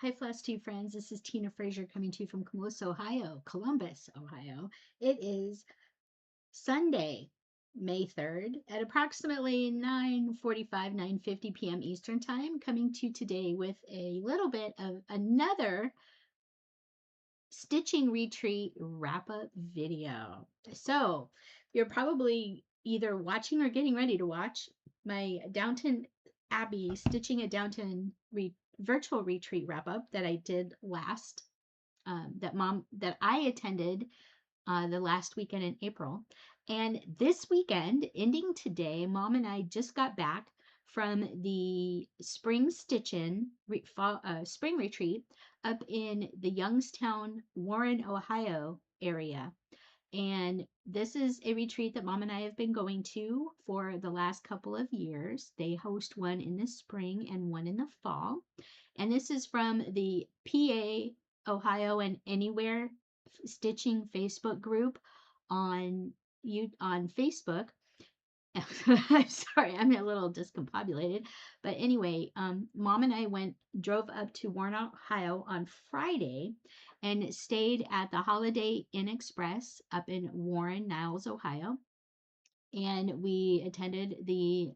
Hi, FlossTube friends. This is Tina Frazier coming to you from Columbus, Ohio. It is Sunday, May 3rd at approximately 9:45, 9:50 p.m. Eastern Time, coming to you today with a little bit of another stitching retreat wrap-up video. So you're probably either watching or getting ready to watch my Downton Abbey Stitching a Downton virtual retreat wrap-up that I did last that I attended the last weekend in April. And this weekend, ending today, Mom and I just got back from the spring spring retreat up in the Youngstown, Warren, Ohio area. And this is a retreat that Mom and I have been going to for the last couple of years. They host one in the spring and one in the fall. And this is from the PA, Ohio, and Anywhere Stitching Facebook group on Facebook. I'm sorry, I'm a little discombobulated. But anyway, Mom and I drove up to Warren, Ohio on Friday and stayed at the Holiday Inn Express up in Warren, Niles, Ohio. And we attended the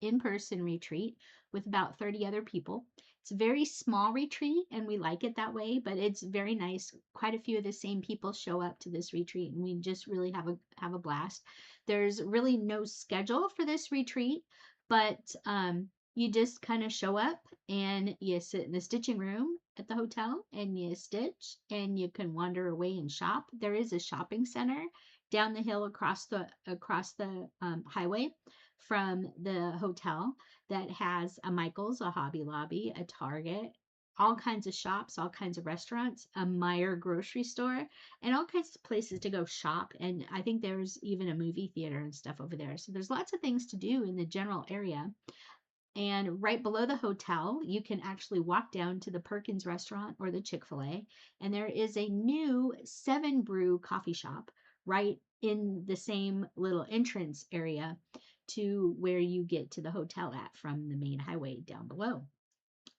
in-person retreat with about 30 other people. It's a very small retreat and we like it that way, but it's very nice. Quite a few of the same people show up to this retreat and we just really have a blast. There's really no schedule for this retreat, but you just kind of show up and you sit in the stitching room at the hotel and you stitch and you can wander away and shop. There is a shopping center down the hill across the highway from the hotel that has a Michael's, a Hobby Lobby, a Target, all kinds of shops, all kinds of restaurants, a Meyer grocery store, and all kinds of places to go shop. And I think there's even a movie theater and stuff over there. So there's lots of things to do in the general area. And right below the hotel, you can actually walk down to the Perkins restaurant or the Chick-fil-A. And there is a new 7 Brew coffee shop right in the same little entrance area to where you get to the hotel at from the main highway down below.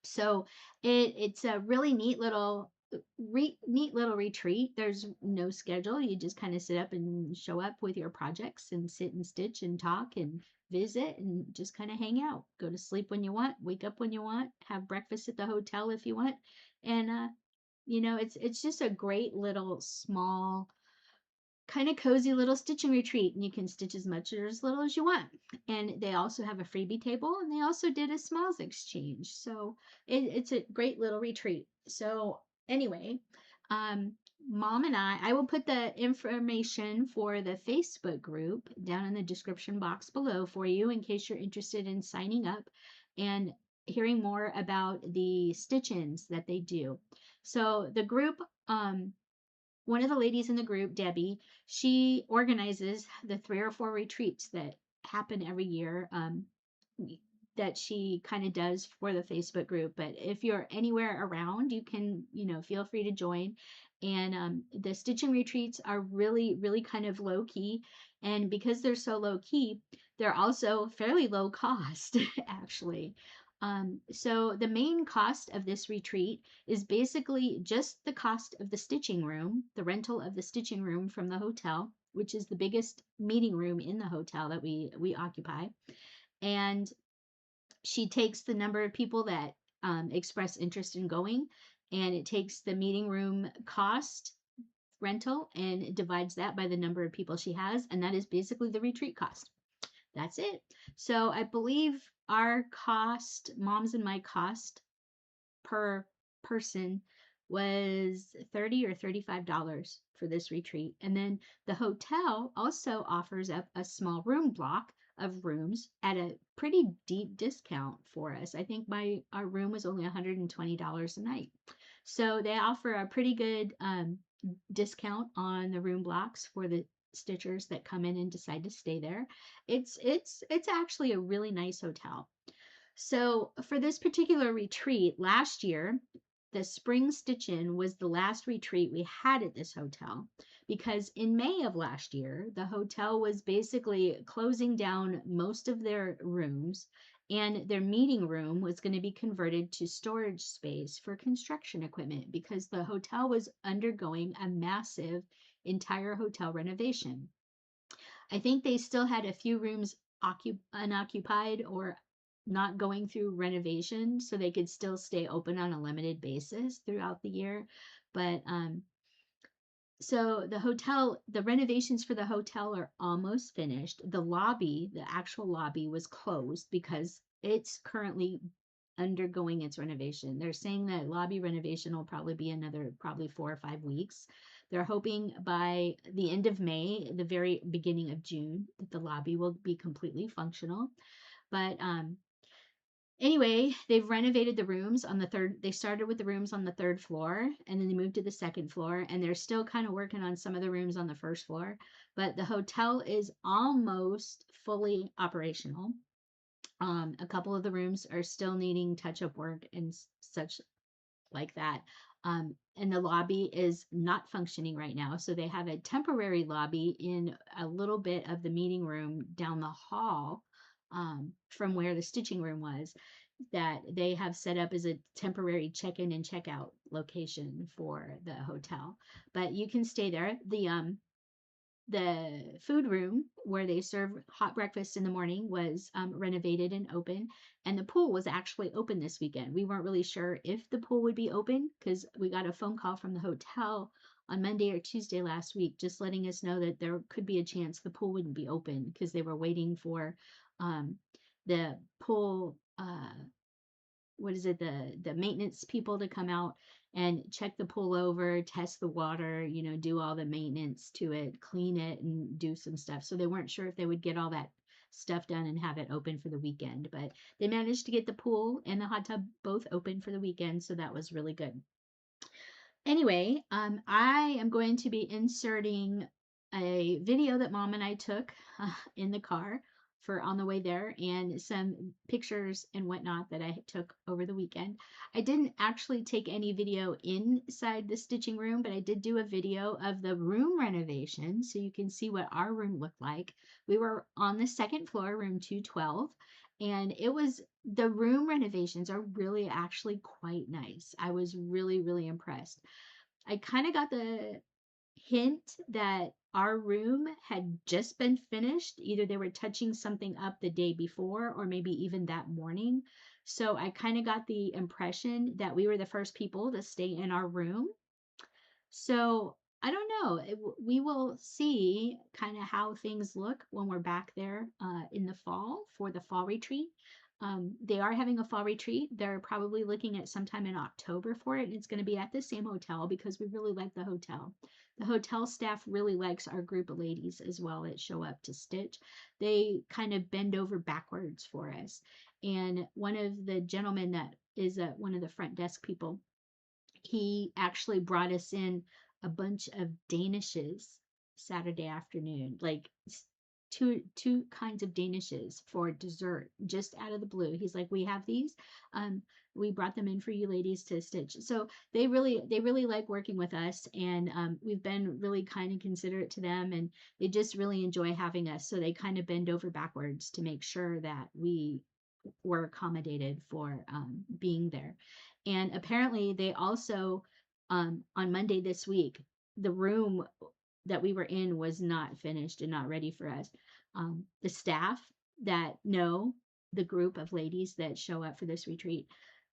So it's a really neat little retreat. There's no schedule. You just kind of sit up and show up with your projects and sit and stitch and talk and visit and just kind of hang out. Go to sleep when you want, wake up when you want, have breakfast at the hotel if you want. And it's just a great little small kind of cozy little stitching retreat, and you can stitch as much or as little as you want. And they also have a freebie table, and they also did a smiles exchange. So it's a great little retreat. So anyway, Mom and I will put the information for the Facebook group down in the description box below for you in case you're interested in signing up and hearing more about the stitch-ins that they do. So the group, one of the ladies in the group, Debbie, she organizes the 3 or 4 retreats that happen every year, that she kind of does for the Facebook group. But if you're anywhere around, you can, feel free to join. And the stitching retreats are really, really kind of low key. And because they're so low key, they're also fairly low cost, actually. So the main cost of this retreat is basically just the cost of the stitching room, the rental of the stitching room from the hotel, which is the biggest meeting room in the hotel that we occupy. And she takes the number of people that express interest in going, and it takes the meeting room cost rental and divides that by the number of people she has, and that is basically the retreat cost. That's it. So I believe our cost, Mom's and my cost per person was $30 or $35 for this retreat. And then the hotel also offers up a small room block of rooms at a pretty deep discount for us. I think our room was only $120 a night. So they offer a pretty good discount on the room blocks for the stitchers that come in and decide to stay there. It's actually a really nice hotel. So for this particular retreat last year, the spring stitch-in was the last retreat we had at this hotel, because in May of last year, the hotel was basically closing down most of their rooms And their meeting room was going to be converted to storage space for construction equipment because the hotel was undergoing a massive entire hotel renovation. I think they still had a few rooms unoccupied or not going through renovation, so they could still stay open on a limited basis throughout the year. But so the renovations for the hotel are almost finished. The lobby, the actual lobby, was closed because it's currently undergoing its renovation. They're saying that lobby renovation will probably be another probably 4 or 5 weeks. They're hoping by the end of May, the very beginning of June, that the lobby will be completely functional. But anyway, they've renovated the rooms on the third. They started with the rooms on the third floor and then they moved to the second floor. And they're still kind of working on some of the rooms on the first floor. But the hotel is almost fully operational. A couple of the rooms are still needing touch-up work and such like that. And the lobby is not functioning right now. So they have a temporary lobby in a little bit of the meeting room down the hall from where the stitching room was, that they have set up as a temporary check-in and check-out location for the hotel. But you can stay there. The food room where they serve hot breakfast in the morning was renovated and open, and the pool was actually open this weekend. We weren't really sure if the pool would be open because we got a phone call from the hotel on Monday or Tuesday last week just letting us know that there could be a chance the pool wouldn't be open because they were waiting for the pool what is it, the maintenance people to come out and check the pool over, test the water, do all the maintenance to it, clean it, and do some stuff. So they weren't sure if they would get all that stuff done and have it open for the weekend, but they managed to get the pool and the hot tub both open for the weekend, so that was really good. Anyway, I am going to be inserting a video that Mom and I took in the car for on the way there, and some pictures and whatnot that I took over the weekend. I didn't actually take any video inside the stitching room, but I did do a video of the room renovation so you can see what our room looked like. We were on the second floor, room 212, and the room renovations are really actually quite nice. I was really, really impressed. I kind of got the hint that our room had just been finished. Either they were touching something up the day before or maybe even that morning. So I kind of got the impression that we were the first people to stay in our room. So I don't know. We will see kind of how things look when we're back there in the fall for the fall retreat. They are having a fall retreat. They're probably looking at sometime in October for it. It's going to be at the same hotel because we really like the hotel. The hotel staff really likes our group of ladies as well that show up to stitch. They kind of bend over backwards for us. And one of the gentlemen that is one of the front desk people, he actually brought us in a bunch of danishes Saturday afternoon, like two kinds of danishes for dessert, just out of the blue. He's like, we have these. We brought them in for you ladies to stitch. So they really like working with us, and we've been really kind and considerate to them, and they just really enjoy having us. So they kind of bend over backwards to make sure that we were accommodated for being there. And apparently they also, on Monday this week, the room that we were in was not finished and not ready for us. The staff that know the group of ladies that show up for this retreat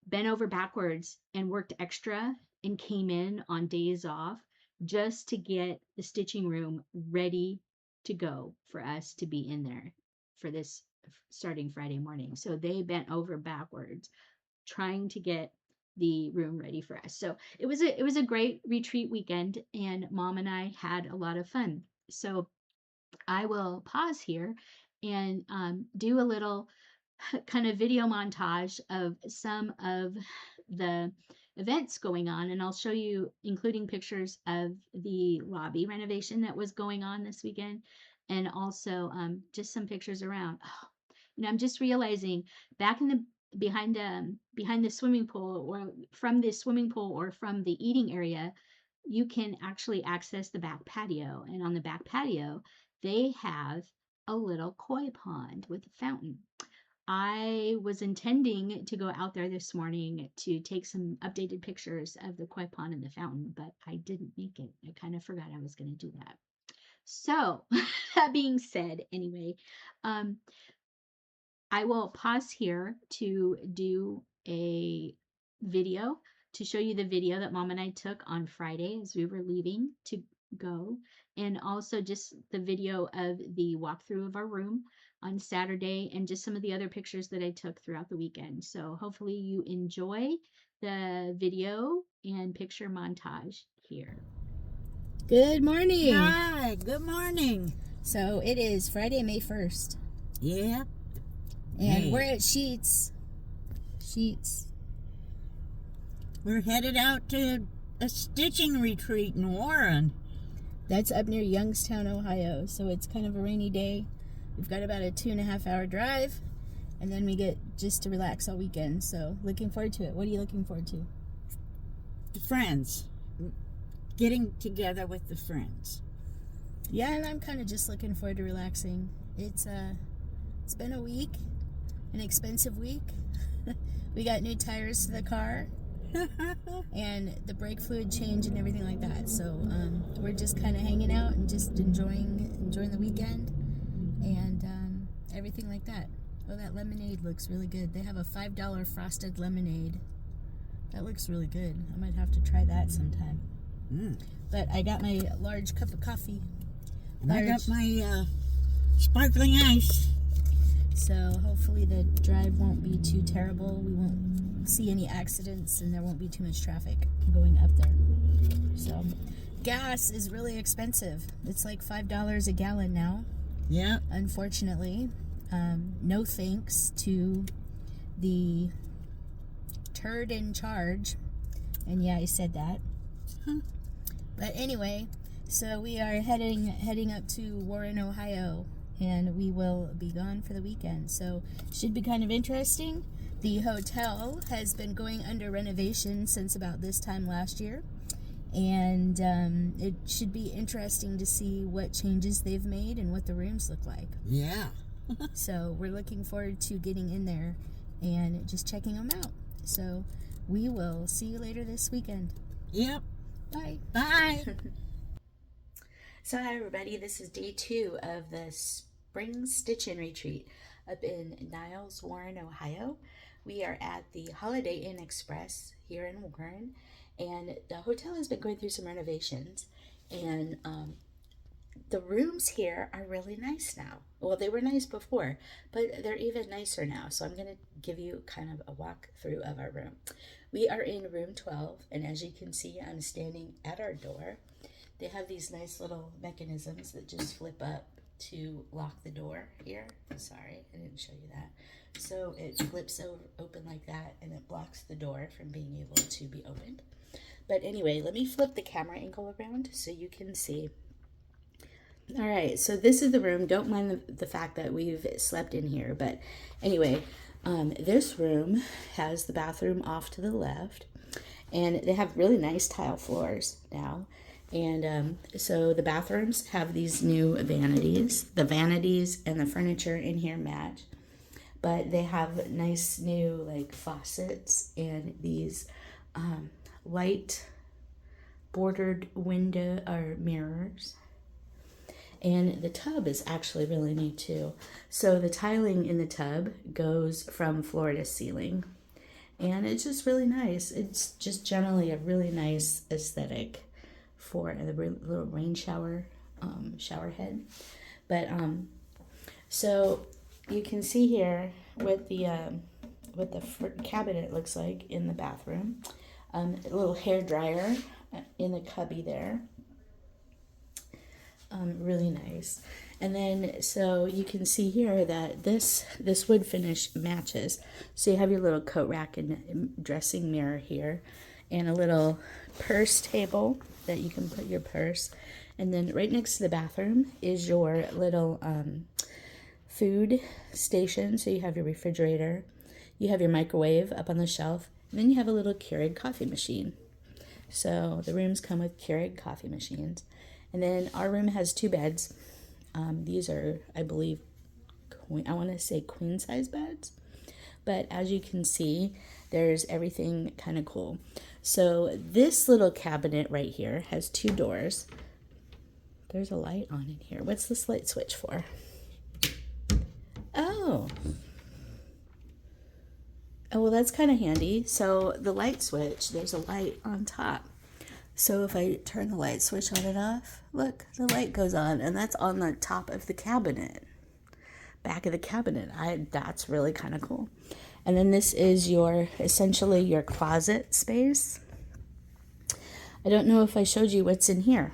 bent over backwards and worked extra and came in on days off just to get the stitching room ready to go for us to be in there for this starting Friday morning. So they bent over backwards trying to get the room ready for us. So it was a great retreat weekend, and Mom and I had a lot of fun. So I will pause here and do a little kind of video montage of some of the events going on, and I'll show you, including pictures of the lobby renovation that was going on this weekend, and also just some pictures around. Oh, I'm just realizing back in the behind the swimming pool, or from the swimming pool or from the eating area, you can actually access the back patio, and on the back patio they have a little koi pond with a fountain. I was intending to go out there this morning to take some updated pictures of the koi pond and the fountain, but I didn't make it. I kind of forgot I was going to do that. So, that being said, anyway, um, I will pause here to do a video to show you the video that Mom and I took on Friday as we were leaving to go, and also just the video of the walkthrough of our room on Saturday and just some of the other pictures that I took throughout the weekend. So hopefully you enjoy the video and picture montage here. Good morning. Hi, good morning. So it is Friday, May 1st. Yeah. And Hey. we're at Sheets. We're headed out to a stitching retreat in Warren. That's up near Youngstown, Ohio. So it's kind of a rainy day. We've got about a 2.5 hour drive. And then we get just to relax all weekend. So looking forward to it. What are you looking forward to? The friends. Getting together with the friends. Yeah, and I'm kind of just looking forward to relaxing. It's been a week, an expensive week. We got new tires to the car. And the brake fluid change and everything like that. So we're just kind of hanging out and just enjoying the weekend and everything like that. Oh, that lemonade looks really good. They have a $5 frosted lemonade. That looks really good. I might have to try that sometime. But I got my large cup of coffee. And I got my sparkling ice. So hopefully the drive won't be too terrible. We won't see any accidents and there won't be too much traffic going up there. So gas is really expensive. It's like $5 a gallon now. Yeah. Unfortunately. No thanks to the turd in charge. And yeah, I said that. But anyway, so we are heading up to Warren, Ohio, and we will be gone for the weekend. So should be kind of interesting. The hotel has been going under renovation since about this time last year, and it should be interesting to see what changes they've made and what the rooms look like. Yeah. So we're looking forward to getting in there and just checking them out. So we will see you later this weekend. Yep. Bye. Bye. So hi everybody, this is day 2 of the Spring Stitch-In Retreat up in Niles, Warren, Ohio. We are at the Holiday Inn Express here in Warren, and the hotel has been going through some renovations, and the rooms here are really nice now. Well, they were nice before, but they're even nicer now. So I'm going to give you kind of a walkthrough of our room. We are in room 12, and as you can see, I'm standing at our door. They have these nice little mechanisms that just flip up to lock the door here. Sorry, I didn't show you that. So it flips open like that, and it blocks the door from being able to be opened. But anyway, let me flip the camera angle around so you can see. All right, so this is the room. Don't mind the fact that we've slept in here, but anyway, this room has the bathroom off to the left, and they have really nice tile floors now. And so the bathrooms have these new vanities. The vanities and the furniture in here match, but they have nice new like faucets and these light bordered window or mirrors. And the tub is actually really neat too. So the tiling in the tub goes from floor to ceiling, and it's just really nice. It's just generally a really nice aesthetic for the little rain shower shower head. But so you can see here what the cabinet looks like in the bathroom. A little hair dryer in the cubby there. Really nice. And then so you can see here that this wood finish matches. So you have your little coat rack and dressing mirror here, and a little purse table that you can put your purse. And then right next to the bathroom is your little food station. So you have your refrigerator, you have your microwave up on the shelf, and then you have a little Keurig coffee machine. So the rooms come with Keurig coffee machines. And then our room has 2 beds. These are, I believe, I want to say queen size beds. But as you can see, there's everything kind of cool. So this little cabinet right here has 2 doors. There's a light on in here. What's this light switch for? Oh. Oh, well, that's kind of handy. So the light switch, there's a light on top. So if I turn the light switch on and off, look, the light goes on, and that's on the top of the cabinet, back of the cabinet. That's really kind of cool. And then this is essentially your closet space. I don't know if I showed you what's in here.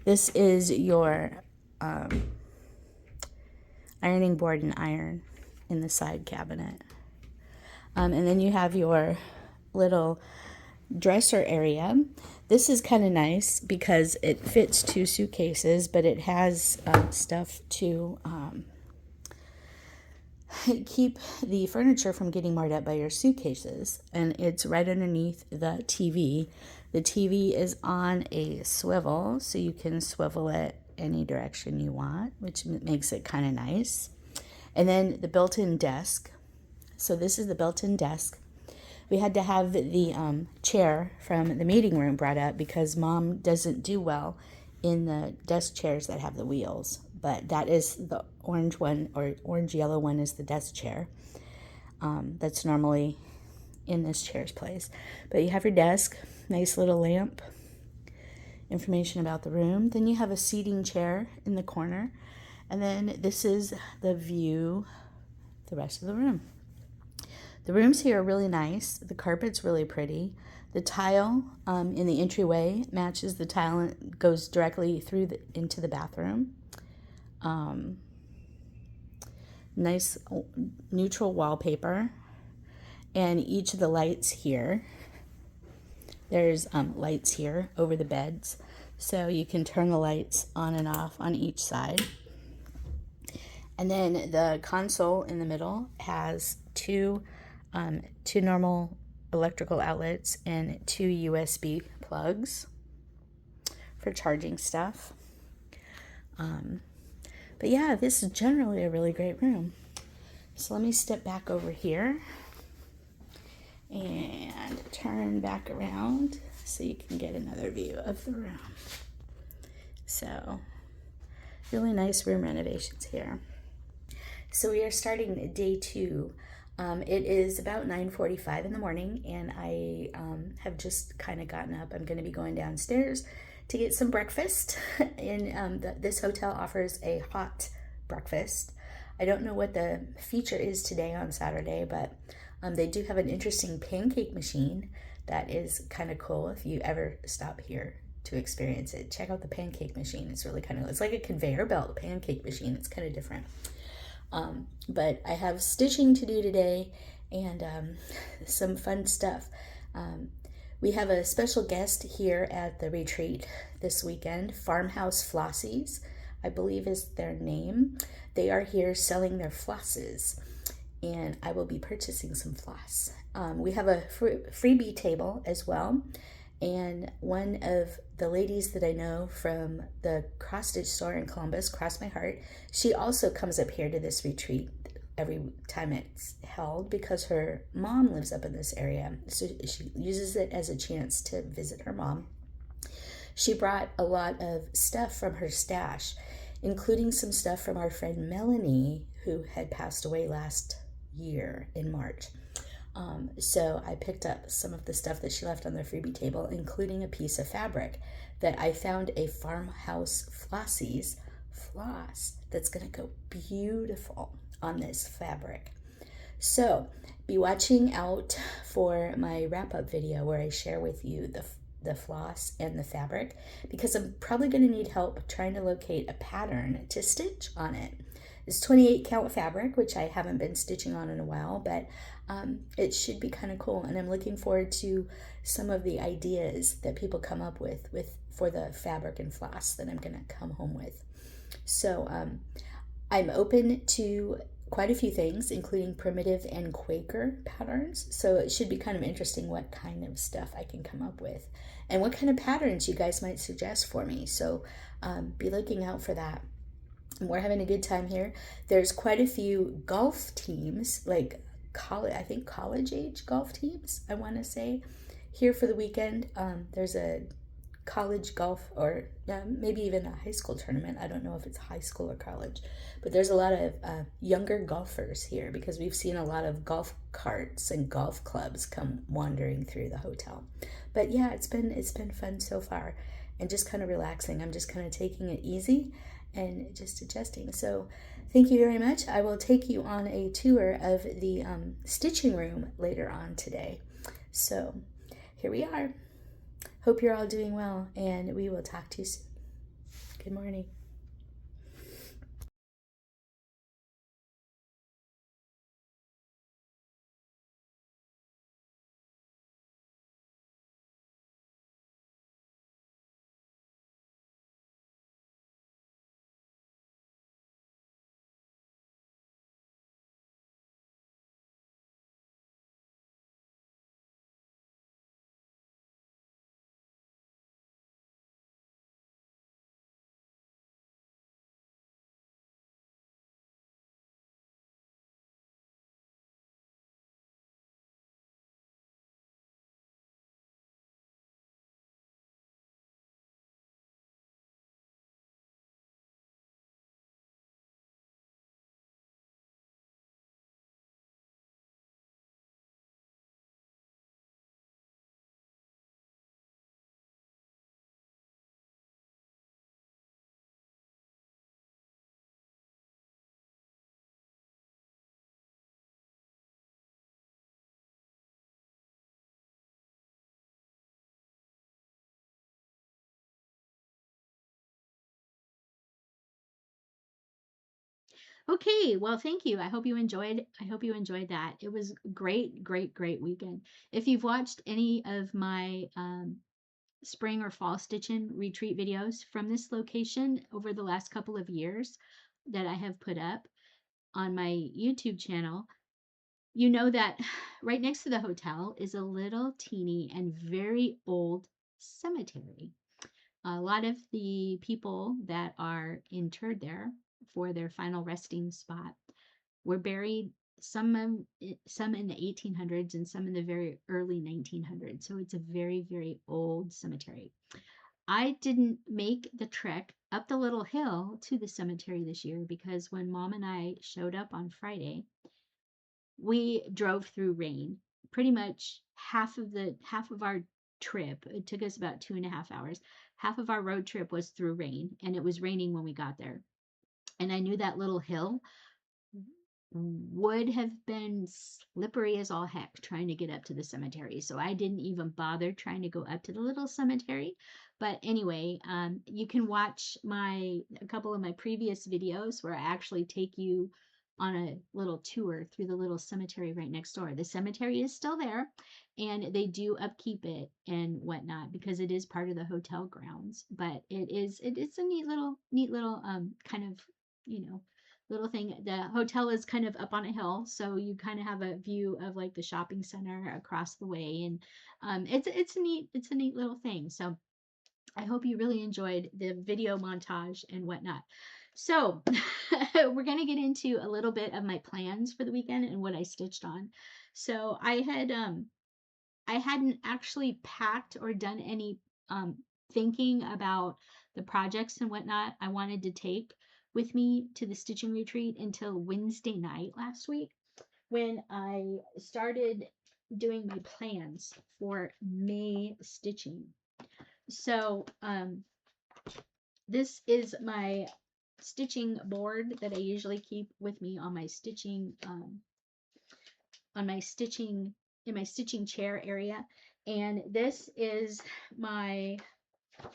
This is your ironing board and iron in the side cabinet. And then you have your little dresser area. This is kind of nice because it fits 2 suitcases, but it has stuff to keep the furniture from getting marred up by your suitcases. And it's right underneath the TV. The TV is on a swivel, so you can swivel it any direction you want, which makes it kind of nice. And then the built-in desk. So this is the built-in desk. We had to have the chair from the meeting room brought up because Mom doesn't do well in the desk chairs that have the wheels. But that is the orange one, or orange-yellow one is the desk chair. That's normally in this chair's place. But you have your desk, nice little lamp, information about the room. Then you have a seating chair in the corner. And then this is the view, the rest of the room. The rooms here are really nice. The carpet's really pretty. The tile in the entryway matches the tile and goes directly through into the bathroom. Nice neutral wallpaper. And each of the lights here, there's lights here over the beds. So you can turn the lights on and off on each side. And then the console in the middle has two normal electrical outlets and 2 USB plugs for charging stuff. But yeah, this is generally a really great room. So let me step back over here and turn back around so you can get another view of the room. So really nice room renovations here. So we are starting day 2. It is about 9:45 in the morning, and I have just kind of gotten up. I'm going to be going downstairs to get some breakfast. And this hotel offers a hot breakfast. I don't know what the feature is today on Saturday, but they do have an interesting pancake machine that is kind of cool. If you ever stop here to experience it, check out the pancake machine. It's really kind of, it's like a conveyor belt pancake machine. It's kind of different. But I have stitching to do today and some fun stuff. We have a special guest here at the retreat this weekend, Farmhouse Flossies, I believe is their name. They are here selling their flosses, and I will be purchasing some floss. We have a freebie table as well, and one of the ladies that I know from the cross stitch store in Columbus, Cross My Heart, she also comes up here to this retreat every time it's held because her mom lives up in this area. So she uses it as a chance to visit her mom. She brought a lot of stuff from her stash, including some stuff from our friend Melanie, who had passed away last year in March. So I picked up some of the stuff that she left on the freebie table, including a piece of fabric that I found a Farmhouse Flossies floss that's going to go beautiful on this fabric. So be watching out for my wrap-up video where I share with you the floss and the fabric, because I'm probably going to need help trying to locate a pattern to stitch on it. It's 28 count fabric, which I haven't been stitching on in a while, but it should be kind of cool. And I'm looking forward to some of the ideas that people come up with for the fabric and floss that I'm going to come home with. So I'm open to quite a few things, including primitive and Quaker patterns. So it should be kind of interesting what kind of stuff I can come up with and what kind of patterns you guys might suggest for me. So be looking out for that. We're having a good time here. There's quite a few golf teams, like college, I think college age golf teams, I want to say, here for the weekend. There's a college golf, or maybe even a high school tournament. I don't know if it's high school or college, but there's a lot of younger golfers here because we've seen a lot of golf carts and golf clubs come wandering through the hotel. But yeah, it's been fun so far, and just kind of relaxing. I'm just kind of taking it easy and just adjusting. So thank you very much. I will take you on a tour of the stitching room later on today. So here we are. Hope you're all doing well, and we will talk to you soon. Good morning. Okay, well, thank you. I hope you enjoyed that. It was great, great, great weekend. If you've watched any of my spring or fall stitching retreat videos from this location over the last couple of years that I have put up on my YouTube channel, you know that right next to the hotel is a little teeny and very old cemetery. A lot of the people that are interred there for their final resting spot were buried, some in the 1800s and some in the very early 1900s. So it's a very, very old cemetery. I didn't make the trek up the little hill to the cemetery this year because when Mom and I showed up on Friday, we drove through rain. Pretty much half of our trip, it took us about 2.5 hours. Half of our road trip was through rain, and it was raining when we got there. And I knew that little hill would have been slippery as all heck trying to get up to the cemetery. So I didn't even bother trying to go up to the little cemetery. But anyway, you can watch a couple of my previous videos where I actually take you on a little tour through the little cemetery right next door. The cemetery is still there, and they do upkeep it and whatnot because it is part of the hotel grounds. But it is a neat little kind of, you know, little thing. The hotel is kind of up on a hill, so you kind of have a view of like the shopping center across the way, and it's a neat little thing. So I hope you really enjoyed the video montage and whatnot. So we're gonna get into a little bit of my plans for the weekend and what I stitched on. So I hadn't actually packed or done any thinking about the projects and whatnot I wanted to take with me to the stitching retreat until Wednesday night last week when I started doing my plans for May stitching. So this is my stitching board that I usually keep with me on my stitching in my stitching chair area, and this is my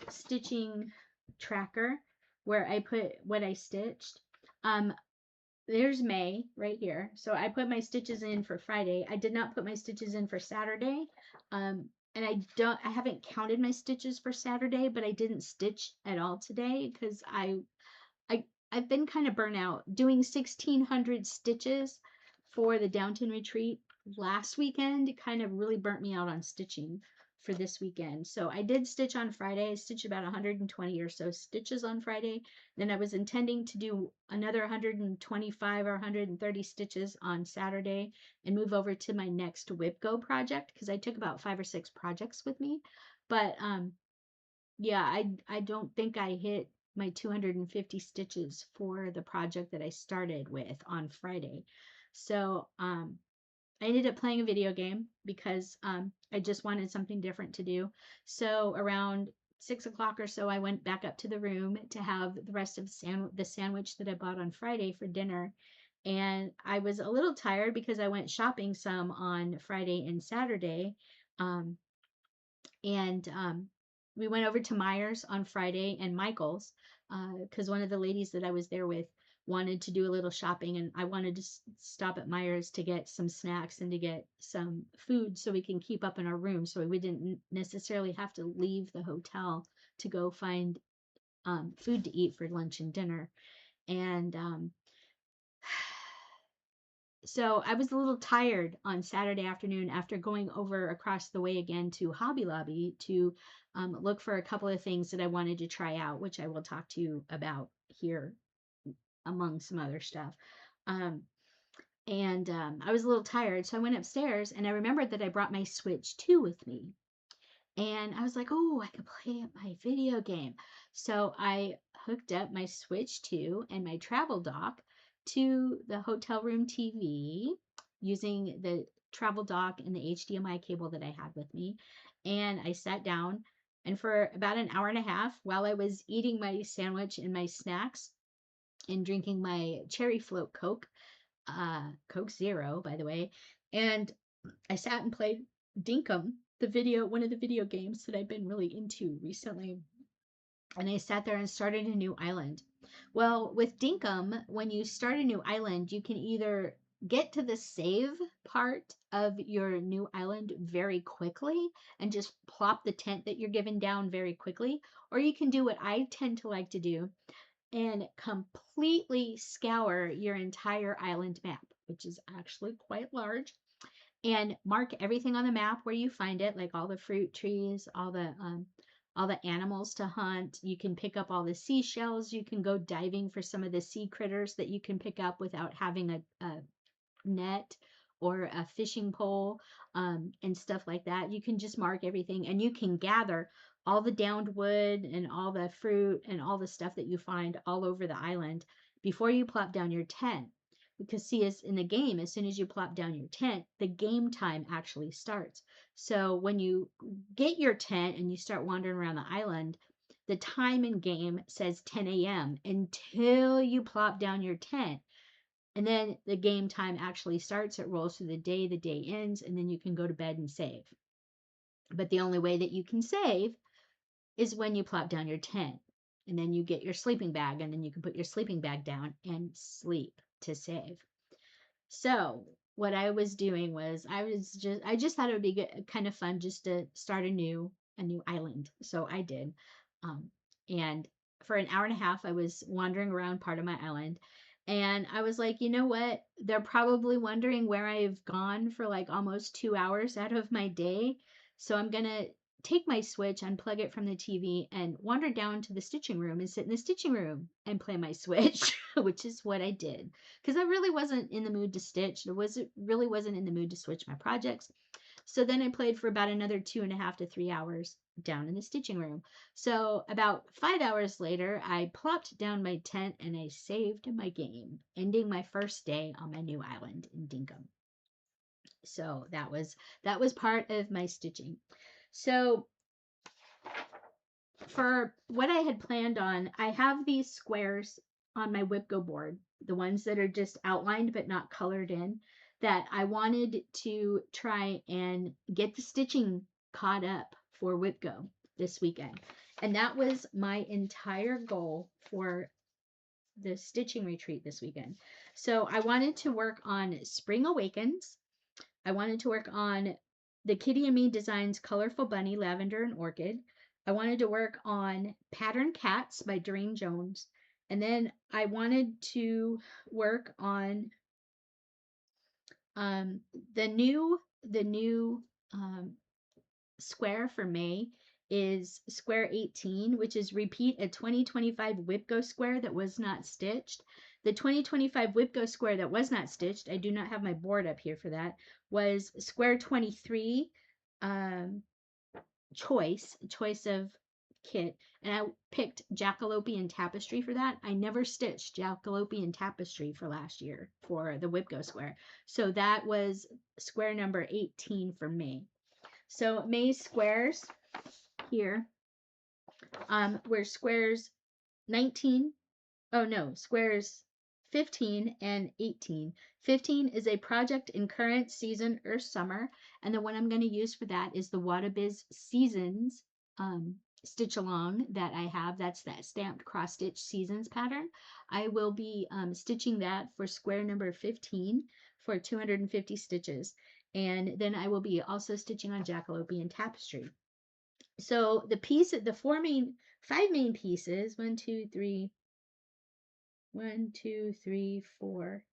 stitching tracker where I put what I stitched. Um, there's May right here. So I put my stitches in for Friday. I did not put my stitches in for Saturday. And I haven't counted my stitches for Saturday, but I didn't stitch at all today because I I've been kind of burnt out doing 1,600 stitches for the Downton retreat last weekend. It kind of really burnt me out on stitching for this weekend. So I did stitch on Friday. I stitched about 120 or so stitches on Friday. Then I was intending to do another 125 or 130 stitches on Saturday and move over to my next Whip Go project because I took about 5 or 6 projects with me. But yeah, I don't think I hit my 250 stitches for the project that I started with on Friday. So I ended up playing a video game because I just wanted something different to do. So around 6 o'clock or so, I went back up to the room to have the rest of the sandwich that I bought on Friday for dinner. And I was a little tired because I went shopping some on Friday and Saturday. Um, and we went over to Myers on Friday and Michael's because one of the ladies that I was there with wanted to do a little shopping, and I wanted to stop at Myers to get some snacks and to get some food so we can keep up in our room so we didn't necessarily have to leave the hotel to go find food to eat for lunch and dinner. And so I was a little tired on Saturday afternoon after going over across the way again to Hobby Lobby to look for a couple of things that I wanted to try out, which I will talk to you about here among some other stuff. Um, and I was a little tired, so I went upstairs and I remembered that I brought my Switch 2 with me. And I was like, oh, I could play my video game. So I hooked up my Switch 2 and my travel dock to the hotel room TV using the travel dock and the HDMI cable that I had with me. And I sat down, and for about an hour and a half, while I was eating my sandwich and my snacks and drinking my cherry float Coke, Coke Zero, by the way, and I sat and played Dinkum, one of the video games that I've been really into recently. And I sat there and started a new island. Well, with Dinkum, when you start a new island, you can either get to the save part of your new island very quickly and just plop the tent that you're given down very quickly, or you can do what I tend to like to do and completely scour your entire island map, which is actually quite large, and mark everything on the map where you find it, like all the fruit trees, all the animals to hunt. You can pick up all the seashells. You can go diving for some of the sea critters that you can pick up without having a net or a fishing pole, and stuff like that. You can just mark everything, and you can gather all the downed wood and all the fruit and all the stuff that you find all over the island before you plop down your tent. Because see, as in the game, as soon as you plop down your tent, the game time actually starts. So when you get your tent and you start wandering around the island, the time in game says 10 a.m. until you plop down your tent. And then the game time actually starts. It rolls through the day ends, and then you can go to bed and save. But the only way that you can save is when you plop down your tent. And then you get your sleeping bag, and then you can put your sleeping bag down and sleep to save. So what I was doing was I just thought it would be good, kind of fun just to start a new island. So I did. And for an hour and a half I was wandering around part of my island, and I was like, you know what? They're probably wondering where I've gone for like almost 2 hours out of my day. So I'm going to take my Switch, unplug it from the TV, and wander down to the stitching room and sit in the stitching room and play my Switch, which is what I did. Because I really wasn't in the mood to stitch. Really wasn't in the mood to switch my projects. So then I played for about another 2.5 to 3 hours down in the stitching room. So about 5 hours later, I plopped down my tent and I saved my game, ending my first day on my new island in Dinkum. So that was part of my stitching. So for what I had planned on, I have these squares on my Whipco board, the ones that are just outlined but not colored in, that I wanted to try and get the stitching caught up for Whipco this weekend. And that was my entire goal for the stitching retreat this weekend. So I wanted to work on Spring Awakens. I wanted to work on the Kitty and Me Designs Colorful Bunny, Lavender, and Orchid. I wanted to work on Pattern Cats by Doreen Jones. And then I wanted to work on the new square for May is square 18, which is repeat a 2025 Whipco square that was not stitched. The 2025 Whipco square that was not stitched, I do not have my board up here for that, was square 23 um, choice of kit, and I picked jackalope and tapestry for that. I never stitched jackalope and tapestry for last year for the Whipco square, so that was square number 18 for May. So May squares here were squares 19, oh no, squares 15 and 18. 15 is a project in current season or summer, and the one I'm going to use for that is the Wrapup Seasons stitch along that I have. That's that stamped cross stitch seasons pattern. I will be stitching that for square number 15 for 250 stitches, and then I will be also stitching on jackalope and tapestry. So the five main pieces, 1, 2, 3, 4.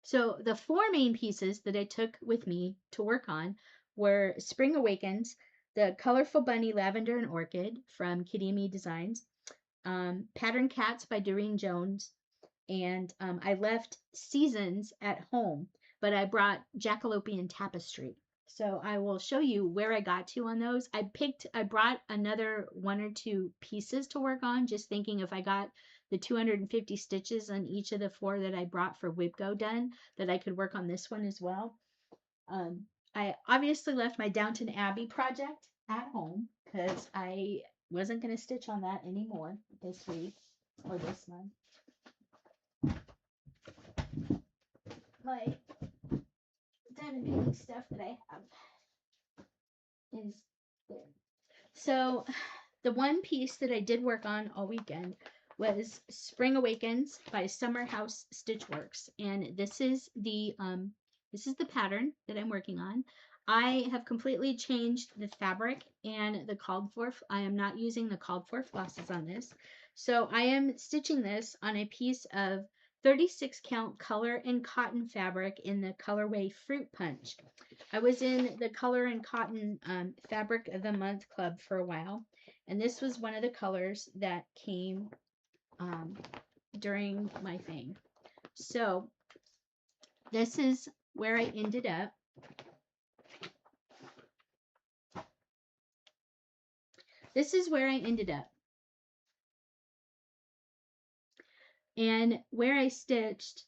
So the 4 main pieces that I took with me to work on were Spring Awakens, the Colorful Bunny Lavender and Orchid from Kitty and Me Designs, Pattern Cats by Doreen Jones, and I left Seasons at home, but I brought Jackalope and Tapestry. So I will show you where I got to on those. I brought another 1 or 2 pieces to work on, just thinking if I got the 250 stitches on each of the 4 that I brought for Whipco done, that I could work on this one as well. I obviously left my Downton Abbey project at home because I wasn't going to stitch on that anymore this week or this month. My diamond painting stuff that I have is there. So the one piece that I did work on all weekend was Spring Awakens by Summer House Stitchworks, and this is the pattern that I'm working on. I have completely changed the fabric and the called for. I am not using the called for flosses on this, so I am stitching this on a piece of 36 count color and cotton fabric in the colorway Fruit Punch. I was in the color and cotton fabric of the month club for a while, and this was one of the colors that came during my thing. So this is where I ended up. This is where I ended up. And where I stitched,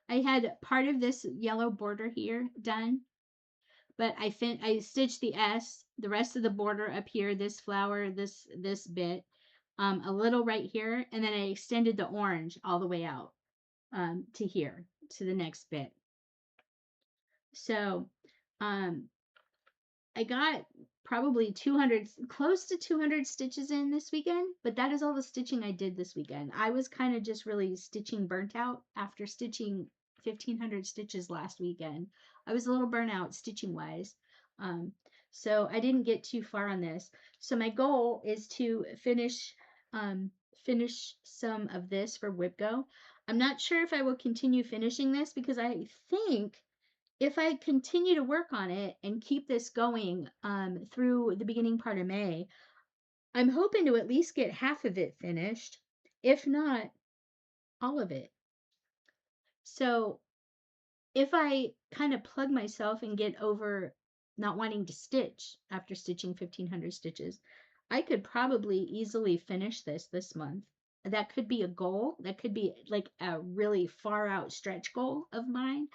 I had part of this yellow border here done, but I stitched the S, the rest of the border up here, this flower, this bit, a little right here, and then I extended the orange all the way out to here, to the next bit. So I got probably 200, close to 200 stitches in this weekend, but that is all the stitching I did this weekend. I was kind of just really stitching burnt out after stitching 1,500 stitches last weekend. I was a little burnt out stitching wise. So I didn't get too far on this. So my goal is to finish some of this for Whipco. I'm not sure if I will continue finishing this because I think if I continue to work on it and keep this going through the beginning part of May, I'm hoping to at least get half of it finished, if not all of it. So if I kind of plug myself and get over not wanting to stitch after stitching 1,500 stitches, I could probably easily finish this month. That could be a goal. That could be like a really far out stretch goal of mine,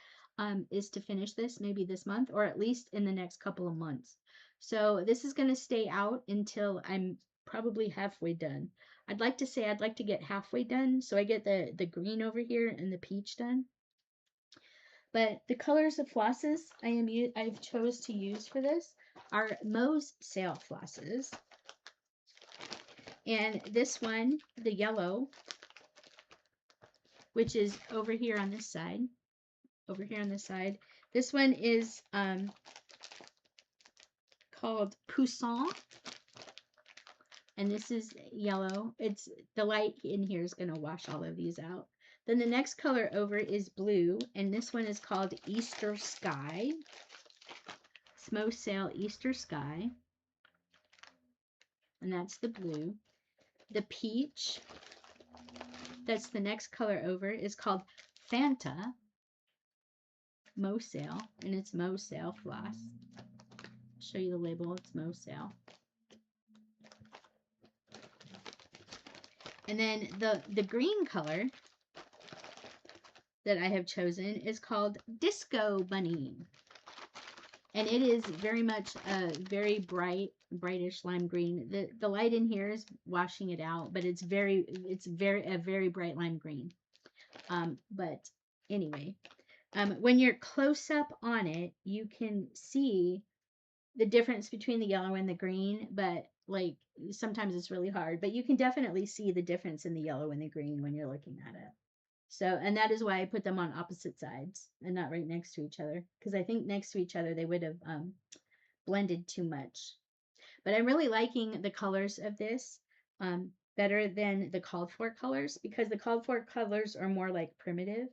is to finish this maybe this month or at least in the next couple of months. So this is going to stay out until I'm probably halfway done. I'd like to say I'd like to get halfway done so I get the green over here and the peach done. But the colors of flosses I've chose to use for this are Moe's Sale flosses. And this one, the yellow, which is over here on this side. This one is called Poussin. And this is yellow. It's the light in here is going to wash all of these out. Then the next color over is blue, and this one is called Easter Sky. Smoke Sail Easter Sky, and that's the blue. The peach, that's the next color over, is called Fanta Mo Sail, and it's Mo Sail floss. Show you the label, it's Mo Sail. And then the green color that I have chosen is called Disco Bunny. And it is very much a very brightish lime green. The light in here is washing it out, but it's a very bright lime green. But anyway, when you're close up on it, you can see the difference between the yellow and the green, but like sometimes it's really hard, but you can definitely see the difference in the yellow and the green when you're looking at it. So, and that is why I put them on opposite sides and not right next to each other, because I think next to each other they would have blended too much. But I'm really liking the colors of this better than the called for colors, because the called for colors are more like primitive.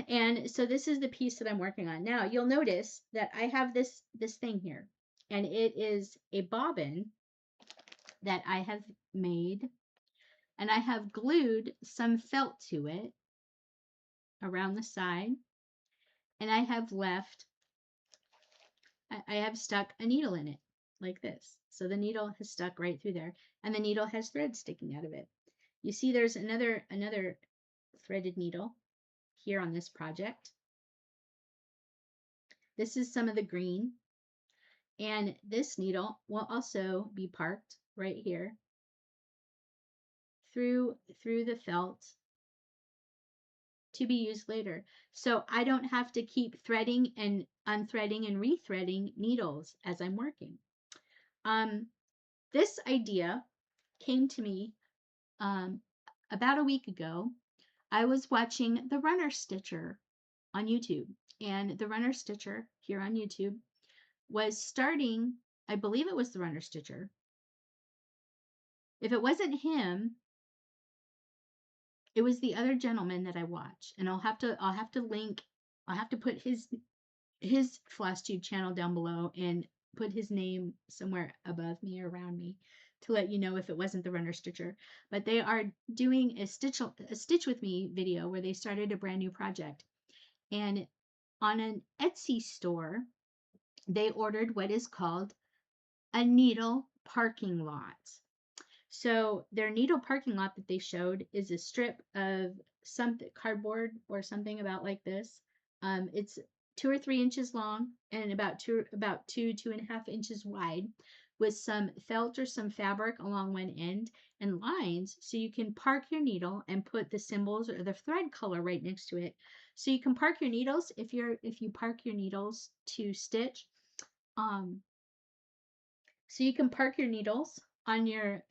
And so this is the piece that I'm working on. Now you'll notice that I have this thing here, and it is a bobbin that I have made, and I have glued some felt to it around the side, and I have stuck a needle in it like this. So the needle has stuck right through there, and the needle has thread sticking out of it. You see there's another threaded needle here on this project. This is some of the green, and this needle will also be parked right here through the felt to be used later. So I don't have to keep threading and unthreading and rethreading needles as I'm working. This idea came to me about a week ago. I was watching the Runner Stitcher on YouTube, and the Runner Stitcher here on YouTube was starting, I believe it was the Runner Stitcher. If it wasn't him, it was the other gentleman that I watch, and I'll have to link, I'll have to put his FlossTube channel down below and put his name somewhere above me or around me to let you know if it wasn't the Runner Stitcher. But they are doing a Stitch with Me video where they started a brand new project, and on an Etsy store they ordered what is called a needle parking lot. So their needle parking lot that they showed is a strip of something, cardboard or something about like this. It's 2 or 3 inches long and about 2.5 inches wide, with some felt or some fabric along one end and lines, so you can park your needle and put the symbols or the thread color right next to it. So you can park your needles if you park your needles to stitch. So you can park your needles on your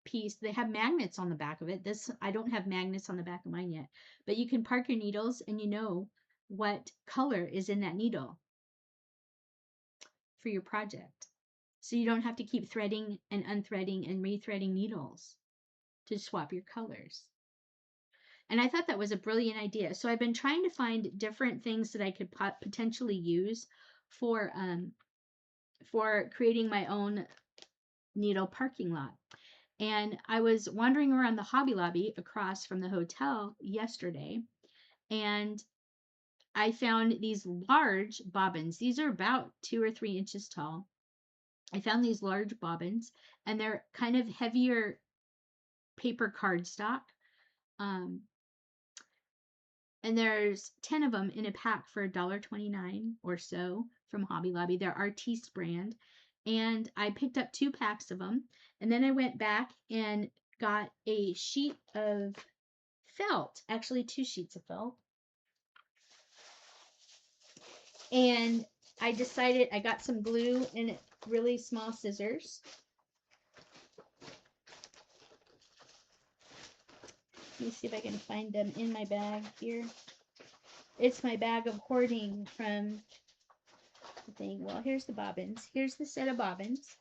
piece. They have magnets on the back of it. This, I don't have magnets on the back of mine yet, but you can park your needles and you know what color is in that needle for your project. So you don't have to keep threading and unthreading and rethreading needles to swap your colors. And I thought that was a brilliant idea. So I've been trying to find different things that I could potentially use for creating my own needle parking lot. And I was wandering around the Hobby Lobby across from the hotel yesterday, and I found these large bobbins. These are about 2 or 3 inches tall. I found these large bobbins, and they're kind of heavier paper cardstock. And there's 10 of them in a pack for $1.29 or so from Hobby Lobby. They're Artiste brand. And I picked up 2 packs of them. And then I went back and got a sheet of felt, actually 2 sheets of felt. And I decided, I got some glue and really small scissors. Let me see if I can find them in my bag here. It's my bag of hoarding from the thing. Well, here's the bobbins. Here's the set of bobbins.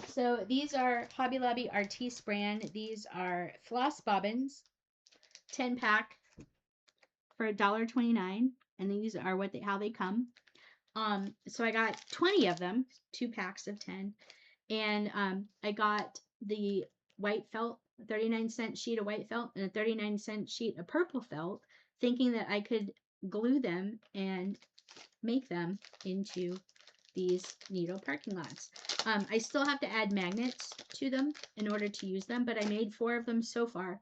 So these are Hobby Lobby Artiste brand. These are floss bobbins, 10 pack for $1.29. And these are how they come. So I got 20 of them, 2 packs of 10. And I got the white felt, 39-cent sheet of white felt and a 39-cent sheet of purple felt, thinking that I could glue them and make them into these needle parking lots. I still have to add magnets to them in order to use them, but I made 4 of them so far.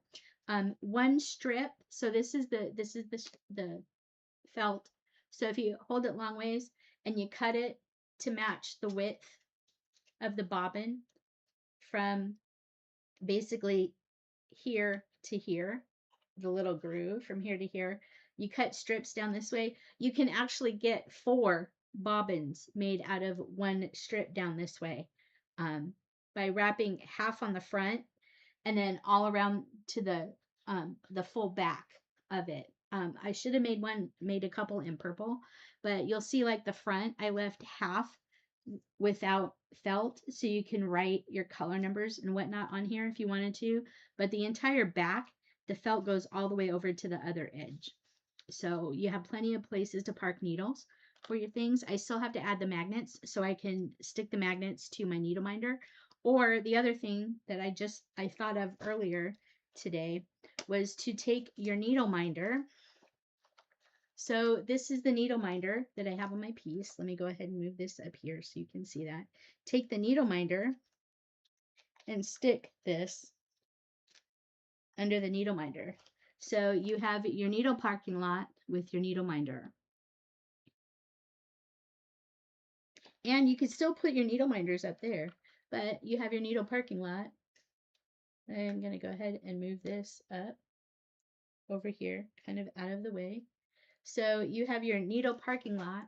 One strip, so this is the felt. So if you hold it long ways and you cut it to match the width of the bobbin from basically here to here, the little groove from here to here, you cut strips down this way, you can actually get 4 bobbins made out of 1 strip down this way, by wrapping half on the front and then all around to the full back of it. I should have made a couple in purple, but you'll see like the front, I left half without felt, so you can write your color numbers and whatnot on here if you wanted to. But the entire back, the felt goes all the way over to the other edge. So you have plenty of places to park needles for your things. I still have to add the magnets so I can stick the magnets to my needle minder. Or the other thing that I thought of earlier today was to take your needle minder. So this is the needle minder that I have on my piece. Let me go ahead and move this up here so you can see that. Take the needle minder and stick this under the needle minder. So you have your needle parking lot with your needle minder. And you can still put your needle minders up there, but you have your needle parking lot. I'm going to go ahead and move this up over here, kind of out of the way. So you have your needle parking lot.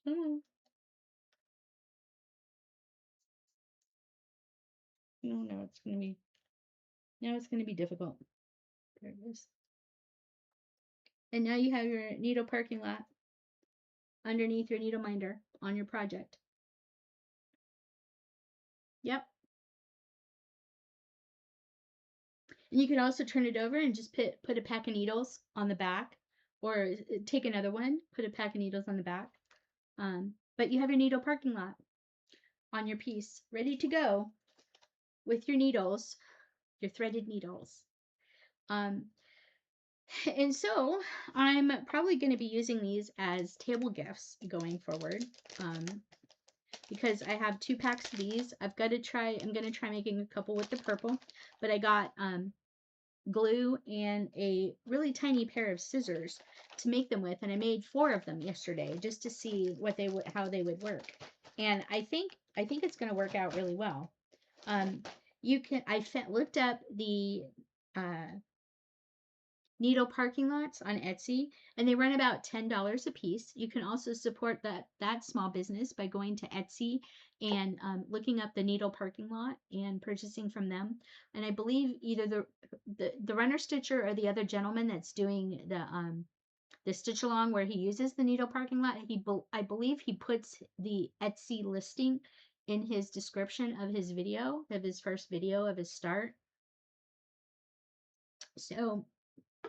Oh, no, it's going to be, now it's going to be difficult. There it is. And now you have your needle parking lot underneath your needle minder on your project. Yep. And you can also turn it over and just put a pack of needles on the back, or take another one, put a pack of needles on the back. But you have your needle parking lot on your piece, ready to go with your needles, your threaded needles. And so I'm probably going to be using these as table gifts going forward, because I have 2 packs of these. I'm going to try making a couple with the purple, but I got glue and a really tiny pair of scissors to make them with, and I made 4 of them yesterday just to see how they would work. And I think it's going to work out really well. I looked up the needle parking lots on Etsy, and they run about $10 a piece. You can also support that small business by going to Etsy and looking up the needle parking lot and purchasing from them. And I believe either the runner stitcher or the other gentleman that's doing the stitch along where he uses the needle parking lot, I believe he puts the Etsy listing in his description of his video, of his first video of his start. So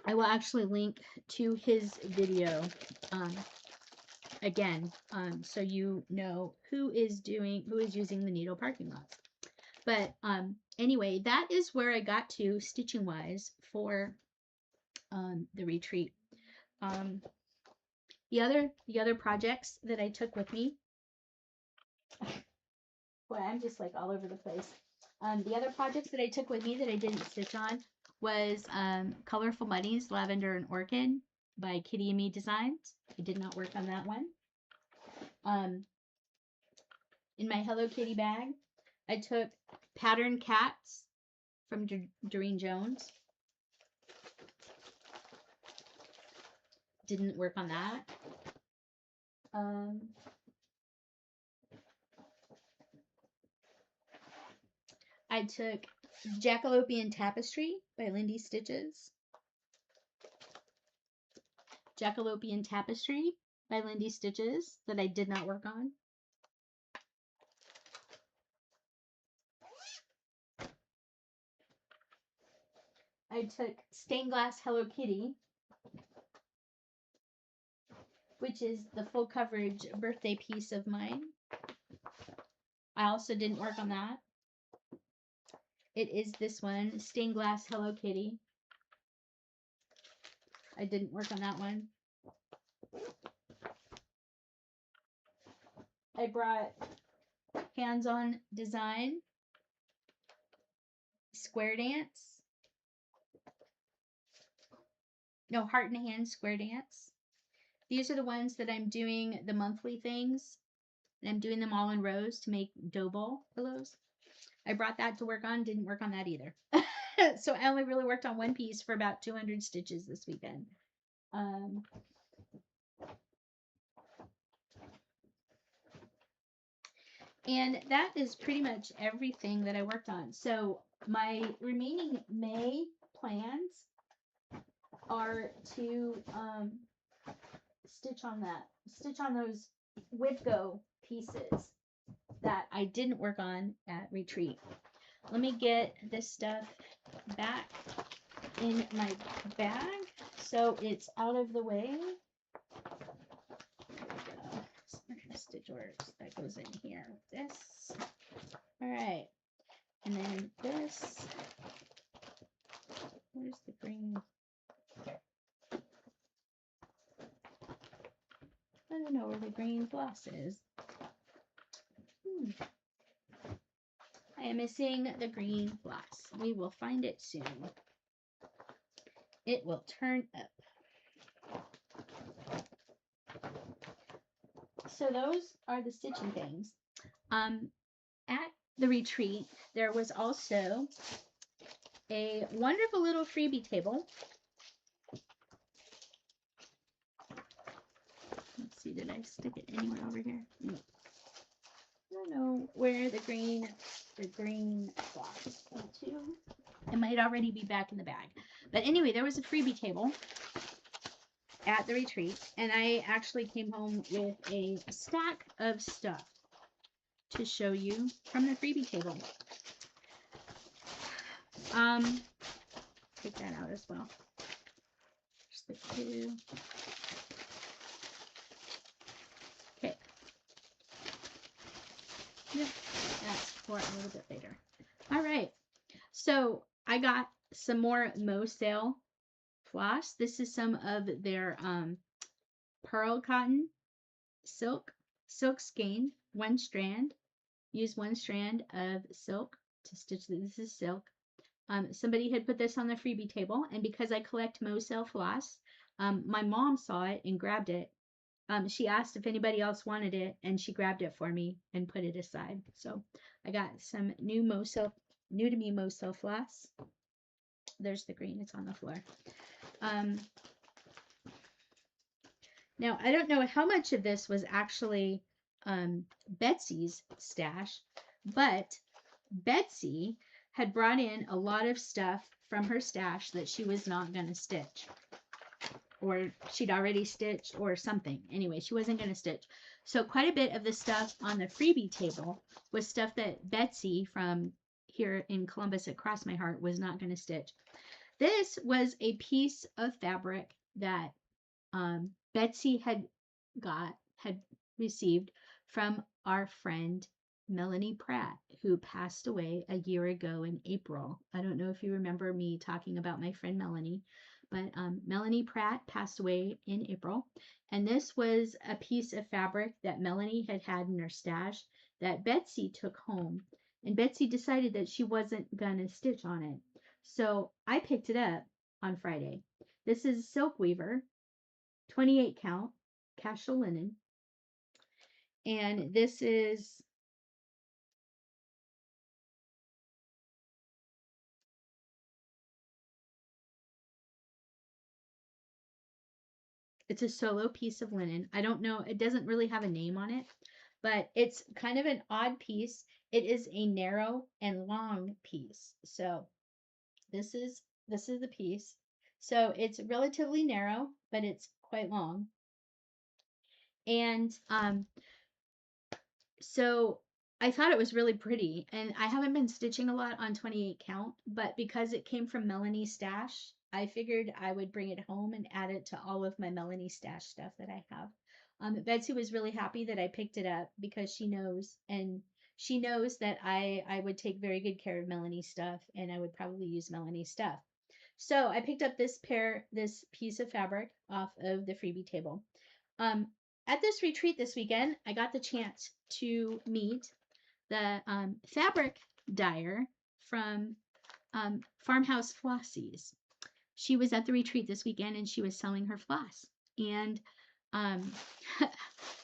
I will actually link to his video again, so you know who is using the needle parking lots. But anyway, that is where I got to stitching wise for the retreat. The other projects that I took with me. Boy, I'm just like all over the place. The other projects that I took with me that I didn't stitch on was Colorful Bunnies, Lavender and Orchid by Kitty and Me Designs. I did not work on that one. In my Hello Kitty bag, I took Pattern Cats from Doreen Jones. Didn't work on that. I took Jackalopian Tapestry by Lindy Stitches. Jackalopian Tapestry by Lindy Stitches that I did not work on. I took Stained Glass Hello Kitty, which is the full coverage birthday piece of mine. I also didn't work on that. It is this one, Stained Glass Hello Kitty. I didn't work on that one. I brought Hands-On Design, Square Dance. No, Heart and Hand Square Dance. These are the ones that I'm doing the monthly things. And I'm doing them all in rows to make dough ball pillows. I brought that to work on, didn't work on that either. So I only really worked on one piece for about 200 stitches this weekend. And that is pretty much everything that I worked on. So my remaining May plans are to stitch on those Whipco pieces that I didn't work on at retreat. Let me get this stuff back in my bag so it's out of the way. Stitch works. That goes in here with this. All right. And then this. Where's the green? I don't know where the green floss is. I am missing the green floss. We will find it soon. It will turn up. So those are the stitching things. At the retreat, there was also a wonderful little freebie table. Let's see, did I stick it anywhere over here? No. I don't know where the green box went to. It might already be back in the bag. But anyway, there was a freebie table at the retreat, and I actually came home with a stack of stuff to show you from the freebie table. Take that out as well. Just the two. Okay. Yep, that's for a little bit later. All right. So I got some more Mo Sale floss. This is some of their pearl cotton silk skein, one strand. Use one strand of silk to stitch this. This is silk. Somebody had put this on the freebie table, and because I collect Mo Sale floss, my mom saw it and grabbed it. She asked if anybody else wanted it, and she grabbed it for me and put it aside. So I got some new to me Mo Sale floss. There's the green. It's on the floor. Now, I don't know how much of this was actually Betsy's stash, but Betsy had brought in a lot of stuff from her stash that she was not going to stitch. Or she'd already stitched or something. Anyway, she wasn't going to stitch. So quite a bit of the stuff on the freebie table was stuff that Betsy from here in Columbus at Cross My Heart was not going to stitch. This was a piece of fabric that Betsy had received from our friend Melanie Pratt, who passed away a year ago in April. I don't know if you remember me talking about my friend Melanie, but Melanie Pratt passed away in April. And this was a piece of fabric that Melanie had in her stash that Betsy took home. And Betsy decided that she wasn't going to stitch on it. So I picked it up on Friday. This is Silk Weaver, 28 count, casual linen. And this is it's a solo piece of linen. I don't know, it doesn't really have a name on it, but it's kind of an odd piece. It is a narrow and long piece. So this is the piece. So it's relatively narrow, but it's quite long. And so I thought it was really pretty, and I haven't been stitching a lot on 28 count, but because it came from Melanie's stash, I figured I would bring it home and add it to all of my Melanie stash stuff that I have. Betsy was really happy that I picked it up because she knows that I would take very good care of Melanie's stuff, and I would probably use Melanie's stuff. So I picked up this piece of fabric off of the freebie table. Um, at this retreat this weekend, I got the chance to meet the fabric dyer from Farmhouse Flossies. She was at the retreat this weekend and she was selling her floss. And um,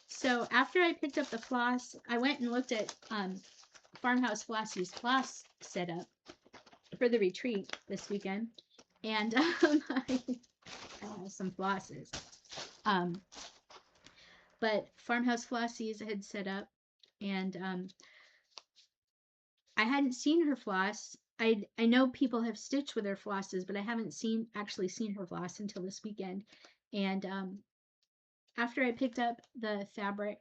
so after I picked up the floss, I went and looked at Farmhouse Flossie's floss setup for the retreat this weekend. And I have some flosses. But Farmhouse Flossies had set up, and I hadn't seen her floss. I know people have stitched with her flosses, but I haven't actually seen her floss until this weekend. And after I picked up the fabric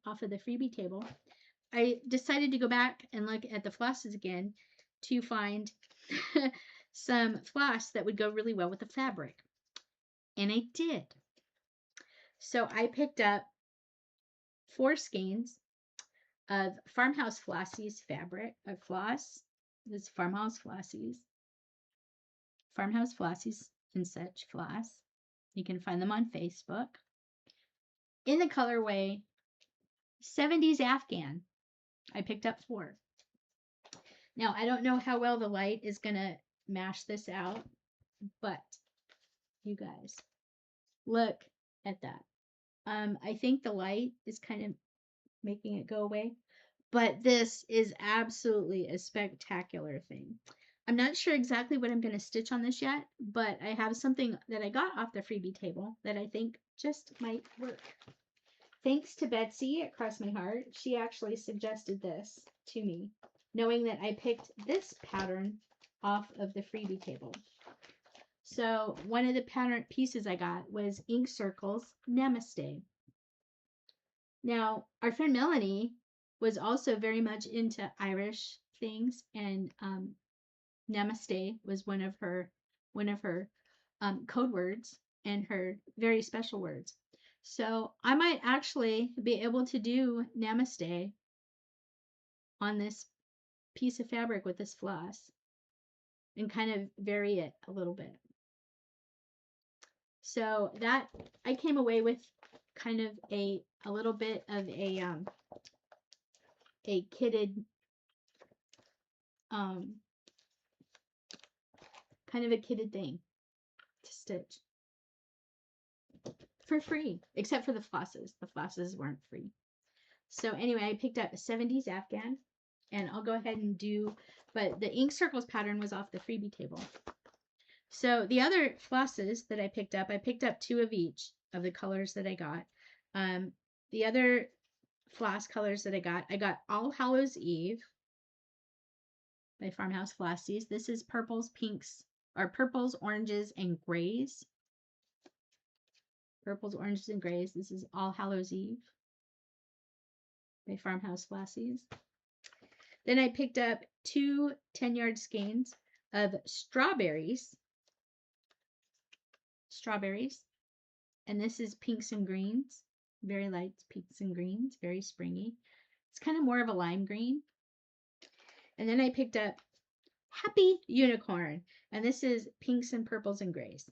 off of the freebie table, I decided to go back and look at the flosses again to find some floss that would go really well with the fabric. And I did. So I picked up 4 skeins of Farmhouse Flossies fabric of floss. This is Farmhouse Flossies and such floss. You can find them on Facebook. In the colorway 70s Afghan, I picked up 4. Now, I don't know how well the light is going to mash this out, but you guys, look at that. I think the light is kind of making it go away, but this is absolutely a spectacular thing. I'm not sure exactly what I'm going to stitch on this yet, but I have something that I got off the freebie table that I think just might work. Thanks to Betsy at Cross My Heart, she actually suggested this to me, knowing that I picked this pattern off of the freebie table. So one of the pattern pieces I got was Ink Circles Namaste. Now, our friend Melanie was also very much into Irish things, and Namaste was one of her code words and her very special words. So I might actually be able to do Namaste on this piece of fabric with this floss and kind of vary it a little bit. So that I came away with kind of a little bit of a kitted kind of a kitted thing to stitch for free, except for the flosses. The flosses weren't free. So anyway, I picked up a 70s Afghan, and I'll go ahead and do, but the Ink Circles pattern was off the freebie table. So the other flosses that I picked up 2 of each of the colors that I got. The other floss colors that I got All Hallows Eve by Farmhouse Flossies. This is purples, pinks, or purples, oranges, and grays. Purples, oranges, and grays. This is All Hallows Eve by Farmhouse Flossies. Then I picked up 2 10-yard skeins of strawberries. And this is pinks and greens. Very light pinks and greens. Very springy. It's kind of more of a lime green. And then I picked up Happy Unicorn. And this is pinks and purples and grays.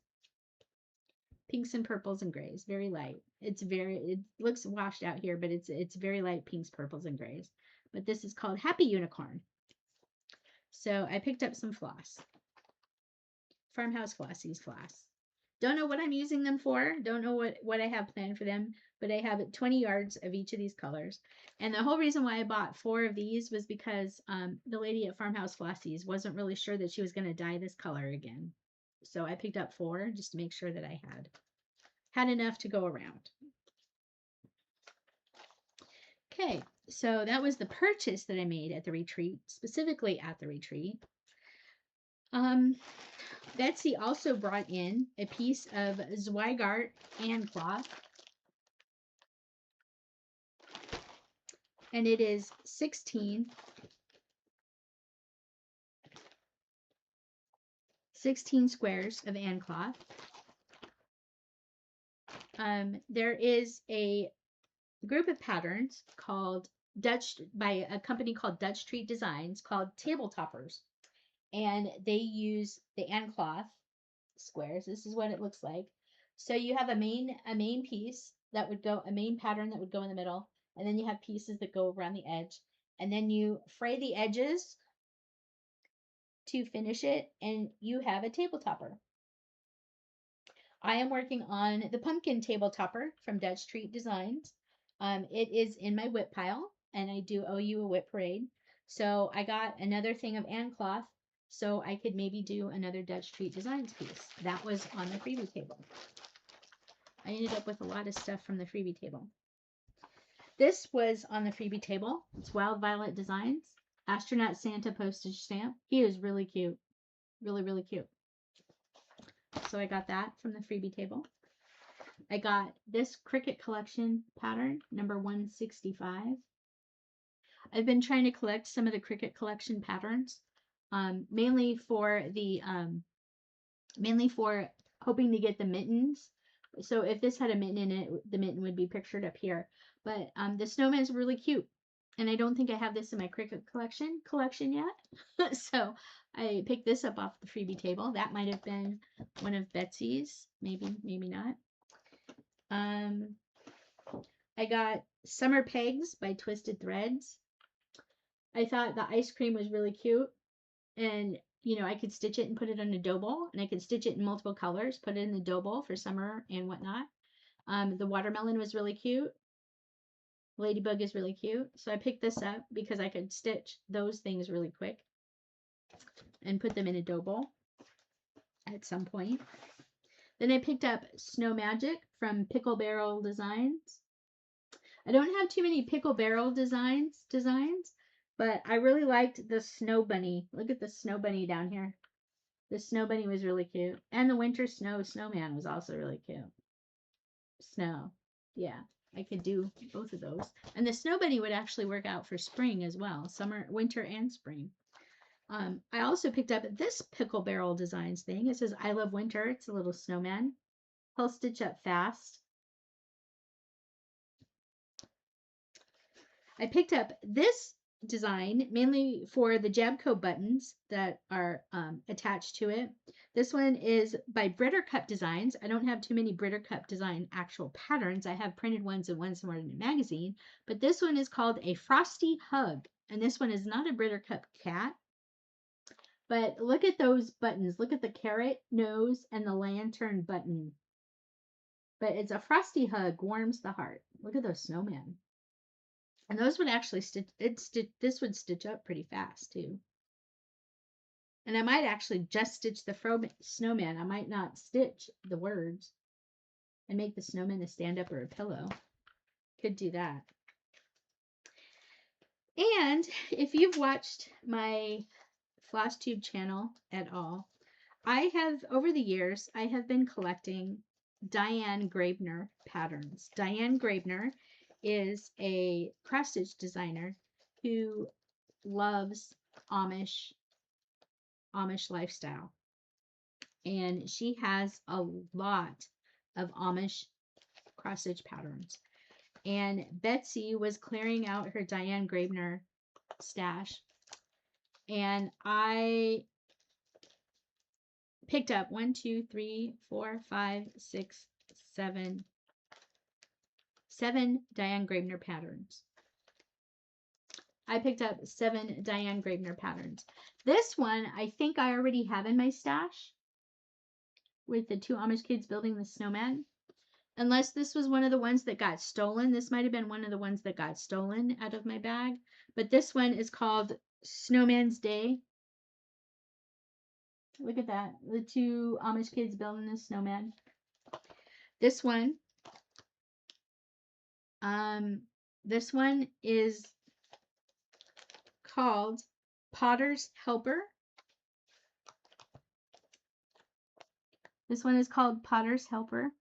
Pinks and purples and grays. Very light. It looks washed out here, but it's very light pinks, purples, and grays. But this is called Happy Unicorn. So I picked up some floss. Farmhouse Flossies floss. Don't know what I'm using them for. Don't know what I have planned for them, but I have 20 yards of each of these colors. And the whole reason why I bought 4 of these was because the lady at Farmhouse Flossies wasn't really sure that she was going to dye this color again. So I picked up 4 just to make sure that I had enough to go around. Okay, so that was the purchase that I made at the retreat, specifically at the retreat. Betsy also brought in a piece of Zweigart hand cloth. and it is 16 squares of and cloth. There is a group of patterns called by a company called Dutch Treat Designs called table toppers, and they use the and cloth squares. This is what it looks like. So you have a main piece that would go, a main pattern that would go in the middle, and then you have pieces that go around the edge, and then you fray the edges to finish it, and you have a table topper. I am working on the pumpkin table topper from Dutch Treat Designs. It is in my whip pile, and I do owe you a whip parade. So I got another thing of and cloth, so I could maybe do another Dutch Treat Designs piece. That was on the freebie table. I ended up with a lot of stuff from the freebie table. This was on the freebie table. It's Wild Violet Designs, Astronaut Santa postage stamp. He is really cute. Really, really cute. So I got that from the freebie table. I got this Cricut collection pattern, number 165. I've been trying to collect some of the Cricut collection patterns, mainly for hoping to get the mittens. So if this had a mitten in it, the mitten would be pictured up here. But the snowman's really cute, and I don't think I have this in my Cricut collection yet. So I picked this up off the freebie table. That might have been one of Betsy's, maybe not. I got Summer Pegs by Twisted Threads. I thought the ice cream was really cute, and I could stitch it and put it in a dough bowl, and I could stitch it in multiple colors, put it in the dough bowl for summer and whatnot. The watermelon was really cute. Ladybug is really cute. So I picked this up because I could stitch those things really quick and put them in a dough bowl at some point. Then I picked up Snow Magic from Pickle Barrel Designs. I don't have too many Pickle Barrel designs, but I really liked the snow bunny. Look at the snow bunny down here. The snow bunny was really cute. And the winter snowman was also really cute. Snow. Yeah, I could do both of those. And the snow bunny would actually work out for spring as well. Summer, winter, and spring. I also picked up this Pickle Barrel Designs thing. It says, I love winter. It's a little snowman. He'll stitch up fast. I picked up this design mainly for the Jabco buttons that are attached to it. This one is by Brittercup Designs. I don't have too many Brittercup Design actual patterns. I have printed ones and ones somewhere in a magazine, but this one is called a Frosty Hug, and this one is not a Brittercup cat. But look at those buttons. Look at the carrot nose and the lantern button. But it's a Frosty Hug, warms the heart. Look at those snowmen. And those would actually this would stitch up pretty fast too. And I might actually just stitch the snowman. I might not stitch the words and make the snowman a stand-up or a pillow. Could do that. And if you've watched my FlossTube channel at all, over the years, I have been collecting Diane Graebner patterns. Diane Graebner is a cross-stitch designer who loves Amish lifestyle. And she has a lot of Amish cross-stitch patterns. And Betsy was clearing out her Diane Graebner stash. And I picked up 1, 2, 3, 4, 5, 6, 7 Diane Graebner patterns. I picked up 7 Diane Graebner patterns. This one, I think I already have in my stash with the 2 Amish kids building the snowman. Unless this was one of the ones that got stolen. This might have been one of the ones that got stolen out of my bag. But this one is called Snowman's Day. Look at that. The 2 Amish kids building the snowman. This one is called Potter's Helper. This one is called Potter's Helper.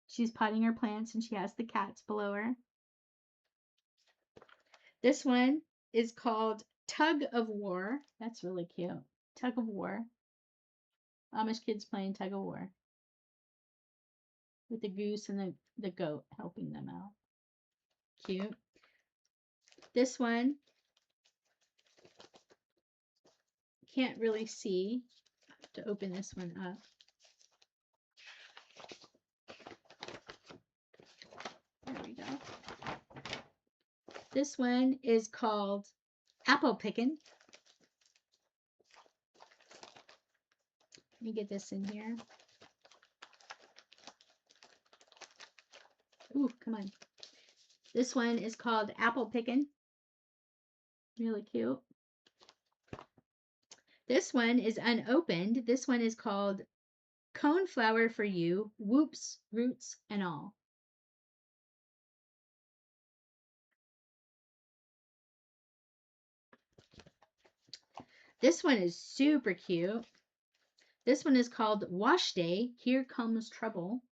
She's potting her plants and she has the cats below her. This one is called Tug of War. That's really cute. Tug of War. Amish kids playing tug of war with the goose and the goat helping them out. Cute. This one, can't really see. I have to open this one up. There we go. This one is called Apple Pickin'. Let me get this in here. Ooh, come on. This one is called Apple Pickin'. Really cute. This one is unopened. This one is called Coneflower for You, Whoops, Roots, and All. This one is super cute. This one is called Wash Day, Here Comes Trouble.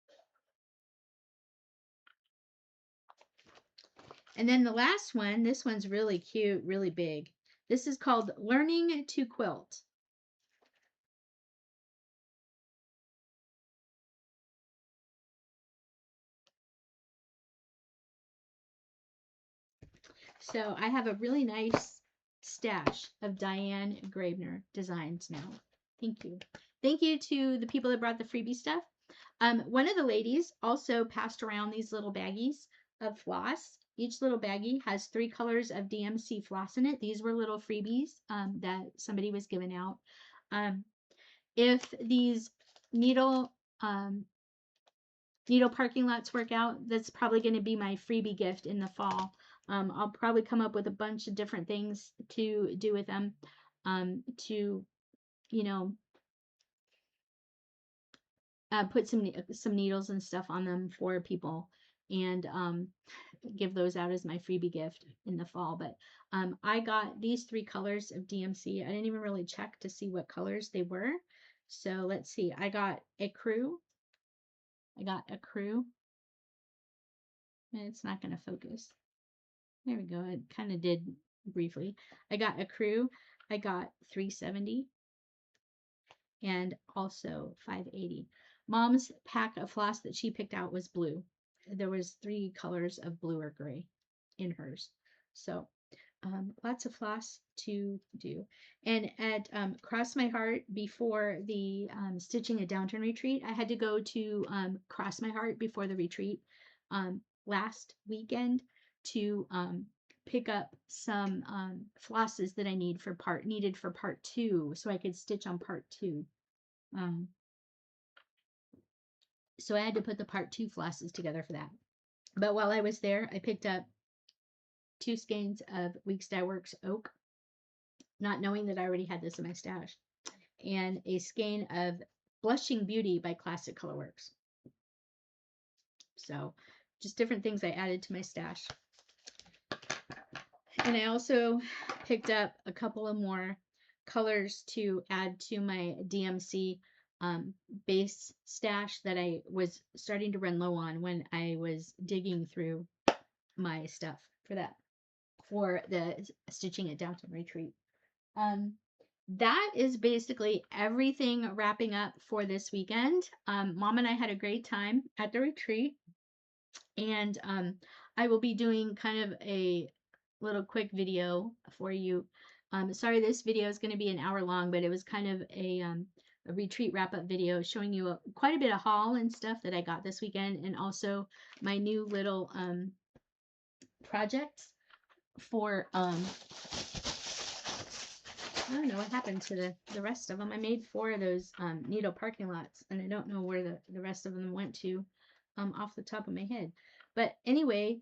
And then the last one, this one's really cute, really big. This is called Learning to Quilt. So I have a really nice stash of Diane Graebner designs now. Thank you. Thank you to the people that brought the freebie stuff. One of the ladies also passed around these little baggies of floss. Each little baggie has 3 colors of DMC floss in it. These were little freebies that somebody was giving out. If these needle parking lots work out, that's probably going to be my freebie gift in the fall. I'll probably come up with a bunch of different things to do with them to, you know, put some needles and stuff on them for people and give those out as my freebie gift in the fall. But I got these 3 colors of DMC. I didn't even really check to see what colors they were. So let's see. I got a crew. And it's not going to focus. There we go. It kind of did briefly. I got a crew. I got 370 and also 580. Mom's pack of floss that she picked out was blue. There was 3 colors of blue or gray in hers. So lots of floss to do. And at Cross My Heart, before the Stitching a Downturn retreat, I had to go to Cross My Heart before the retreat last weekend to pick up some flosses that I needed for part 2, so I could stitch on part 2. So I had to put the part 2 flosses together for that. But while I was there, I picked up 2 skeins of Weeks Dye Works Oak, not knowing that I already had this in my stash, and a skein of Blushing Beauty by Classic Colorworks. So just different things I added to my stash. And I also picked up a couple of more colors to add to my DMC base stash that I was starting to run low on when I was digging through my stuff for the Stitching It Downturn retreat. That is basically everything wrapping up for this weekend. Mom and I had a great time at the retreat, and I will be doing kind of a little quick video for you. Sorry, this video is going to be an hour long, but it was kind of a retreat wrap-up video showing you quite a bit of haul and stuff that I got this weekend, and also my new little projects for I don't know what happened to the rest of them. I made 4 of those needle parking lots, and I don't know where the rest of them went to off the top of my head. But anyway,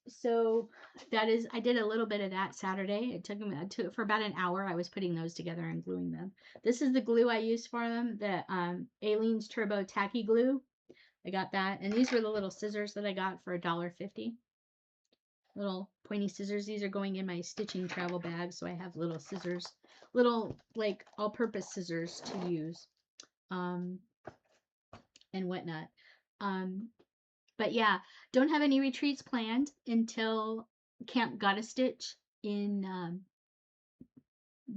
so that is, I did a little bit of that Saturday. It took for about an hour. I was putting those together and gluing them. This is the glue I used for them, the Aleene's Turbo Tacky Glue. I got that, and these were the little scissors that I got for $1.50. Little pointy scissors. These are going in my stitching travel bag, so I have little scissors, little like all-purpose scissors to use, and whatnot. But yeah, don't have any retreats planned until Camp Gotta Stitch in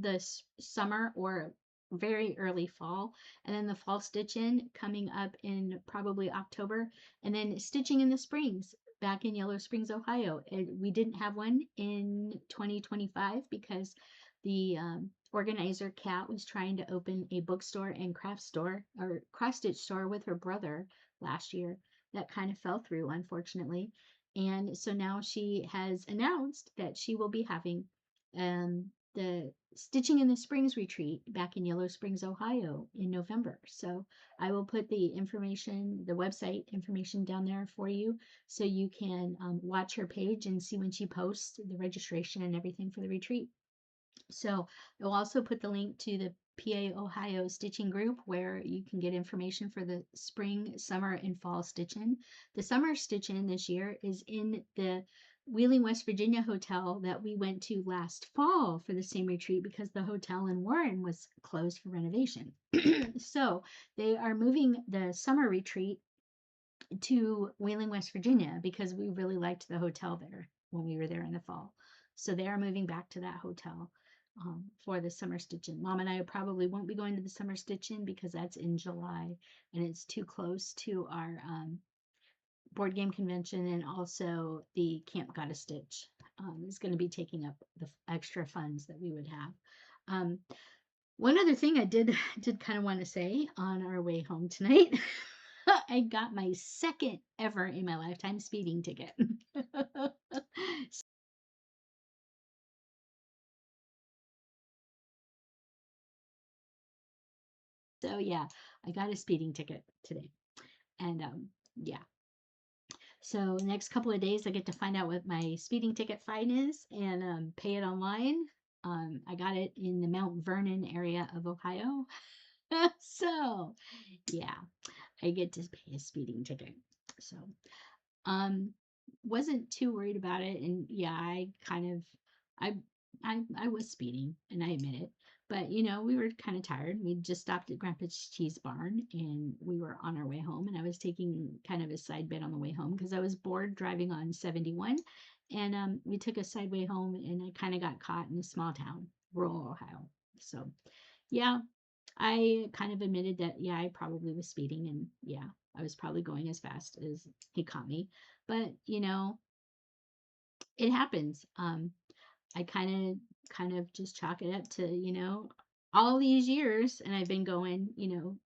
the summer or very early fall, and then the fall stitch in coming up in probably October, and then stitching in the springs back in Yellow Springs, Ohio. We didn't have one in 2025 because the organizer Kat was trying to open a bookstore and craft store or cross stitch store with her brother last year. That kind of fell through, unfortunately. And so now she has announced that she will be having the Stitching in the Springs retreat back in Yellow Springs, Ohio in November. So I will put the information, the website information down there for you so you can watch her page and see when she posts the registration and everything for the retreat. So I'll also put the link to the PA Ohio stitching group where you can get information for the spring, summer, and fall stitching. The summer stitching this year is in the Wheeling, West Virginia hotel that we went to last fall for the same retreat because the hotel in Warren was closed for renovation. So they are moving the summer retreat to Wheeling, West Virginia because we really liked the hotel there when we were there in the fall. So they are moving back to that hotel for the summer stitching. Mom and I probably won't be going to the summer stitching because that's in July and it's too close to our board game convention, and also the Camp Gotta Stitch is going to be taking up the extra funds that we would have. One other thing I did kind of want to say on our way home tonight. I got my second ever in my lifetime speeding ticket. So yeah, I got a speeding ticket today. And yeah. So the next couple of days I get to find out what my speeding ticket fine is and pay it online. I got it in the Mount Vernon area of Ohio. So yeah, I get to pay a speeding ticket. So um wasn't too worried about it, and yeah, I kind of I I was speeding and I admit it, but you know, we were kind of tired. We just stopped at Grandpa's Cheese Barn and we were on our way home, and I was taking kind of a side bet on the way home because I was bored driving on 71, and we took a side way home and I kind of got caught in a small town, rural Ohio. So yeah, I kind of admitted that, yeah, I probably was speeding, and yeah, I was probably going as fast as he caught me. But, you know, it happens. I kind of just chalk it up to, you know, all these years, and I've been going, you know,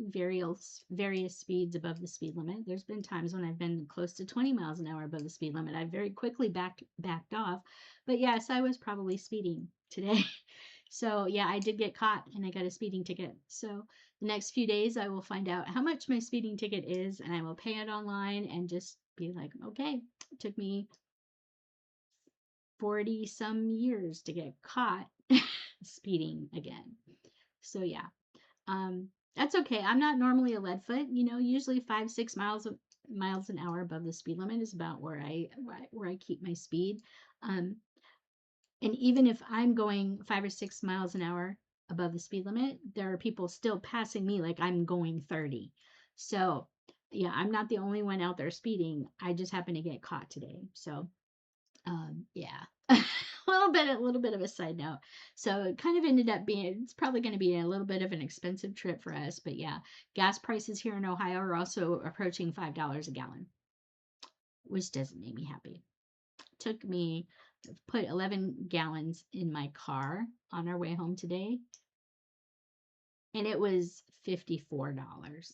various speeds above the speed limit. There's been times when I've been close to 20 miles an hour above the speed limit. I very quickly backed off. But yes, I was probably speeding today. So yeah, I did get caught and I got a speeding ticket. So the next few days I will find out how much my speeding ticket is and I will pay it online and just be like, okay, it took me 40 some years to get caught speeding again. So yeah. That's okay. I'm not normally a lead foot, you know, usually 5, 6 miles an hour above the speed limit is about where I keep my speed. Um, and even if I'm going 5 or 6 miles an hour above the speed limit, there are people still passing me like I'm going 30. So yeah, I'm not the only one out there speeding. I just happen to get caught today. So yeah. A little bit of a side note. So it kind of ended up being, it's probably going to be a little bit of an expensive trip for us, but yeah, gas prices here in Ohio are also approaching $5 a gallon, which doesn't make me happy. Took me put 11 gallons in my car on our way home today, and it was $54.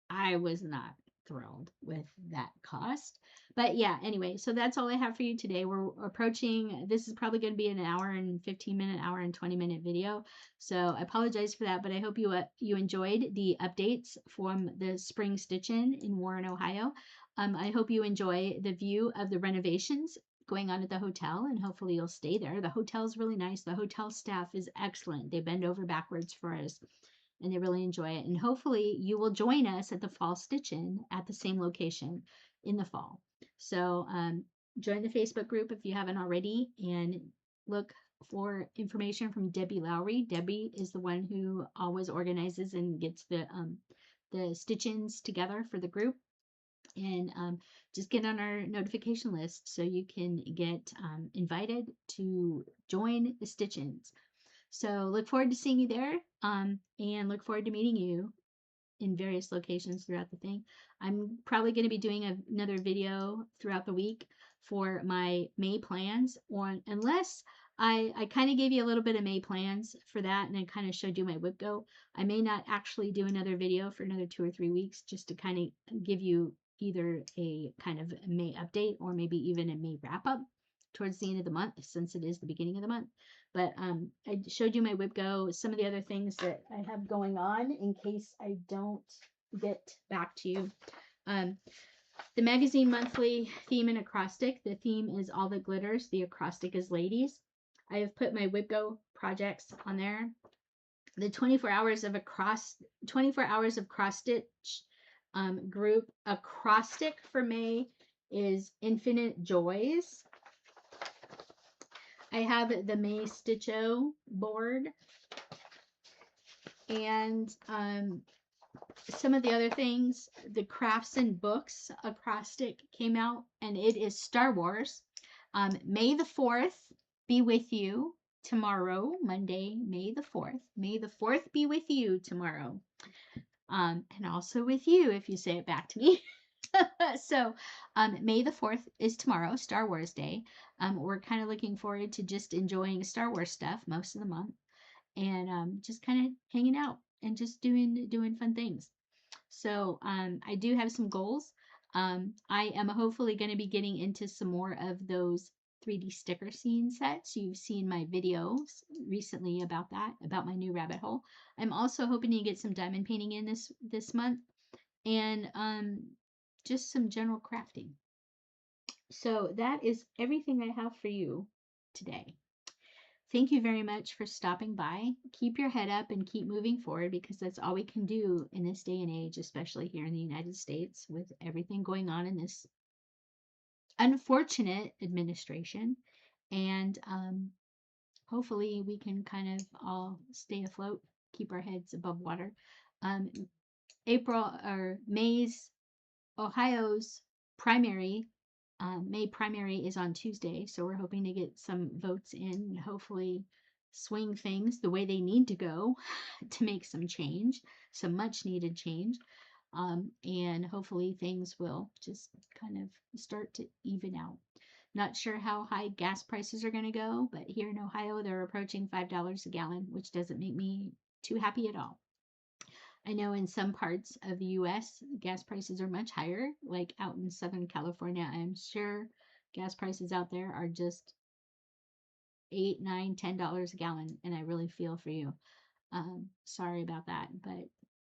I was not thrilled with that cost. But yeah, anyway, so that's all I have for you today. We're approaching, this is probably going to be an hour and 15-minute, hour and 20-minute video. So I apologize for that, but I hope you enjoyed the updates from the spring stitch-in Warren, Ohio. I hope you enjoy the view of the renovations going on at the hotel, and hopefully you'll stay there. The hotel is really nice. The hotel staff is excellent. They bend over backwards for us and they really enjoy it. And hopefully you will join us at the fall stitch-in at the same location in the fall. So join the Facebook group if you haven't already, and look for information from Debbie Lowry. Debbie is the one who always organizes and gets the stitch-ins together for the group. and just get on our notification list so you can get invited to join the stitch-ins. So look forward to seeing you there, and look forward to meeting you in various locations throughout the thing. I'm probably going to be doing another video throughout the week for my May plans, or unless I kind of gave you a little bit of May plans for that, and I kind of showed you my whip go. I may not actually do another video for another 2 or 3 weeks, just to kind of give you either a kind of May update or maybe even a May wrap up towards the end of the month, since it is the beginning of the month. But I showed you my whip go, some of the other things that I have going on in case I don't get back to you. The magazine monthly theme and acrostic. The theme is all that glitters. The acrostic is ladies. I have put my whip go projects on there. The 24 hours of cross stitch group acrostic for May is Infinite Joys. I have the May Stitcho board, and some of the other things. The Crafts and Books acrostic came out, and it is Star Wars. May the 4th be with you tomorrow, Monday, May the 4th. May the 4th be with you tomorrow. And also with you if you say it back to me. So May the 4th is tomorrow, Star Wars Day. We're kind of looking forward to just enjoying Star Wars stuff most of the month, and just kind of hanging out and just doing fun things. So I do have some goals. I am hopefully going to be getting into some more of those 3D sticker scene sets. You've seen my videos recently about that, about my new rabbit hole. I'm also hoping to get some diamond painting in this month, and just some general crafting. So that is everything I have for you today. Thank you very much for stopping by. Keep your head up and keep moving forward, because that's all we can do in this day and age, especially here in the United States with everything going on in this unfortunate administration. And hopefully we can kind of all stay afloat, keep our heads above water. May's Ohio's primary, May primary is on Tuesday, so we're hoping to get some votes in and hopefully swing things the way they need to go to make some change, some much needed change. And hopefully things will just kind of start to even out. Not sure how high gas prices are going to go, but here in Ohio, they're approaching $5 a gallon, which doesn't make me too happy at all. I know in some parts of the US, gas prices are much higher, like out in Southern California. I'm sure gas prices out there are just $8, $9, $10 a gallon, and I really feel for you. Sorry about that, but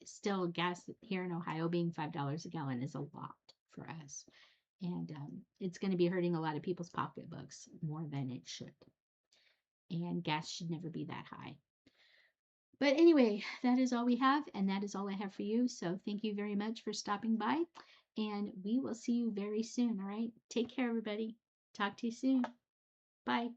still, gas here in Ohio being $5 a gallon is a lot for us, and it's going to be hurting a lot of people's pocketbooks more than it should. And gas should never be that high. But anyway, that is all we have, and that is all I have for you. So thank you very much for stopping by, and we will see you very soon. All right. Take care, everybody. Talk to you soon. Bye.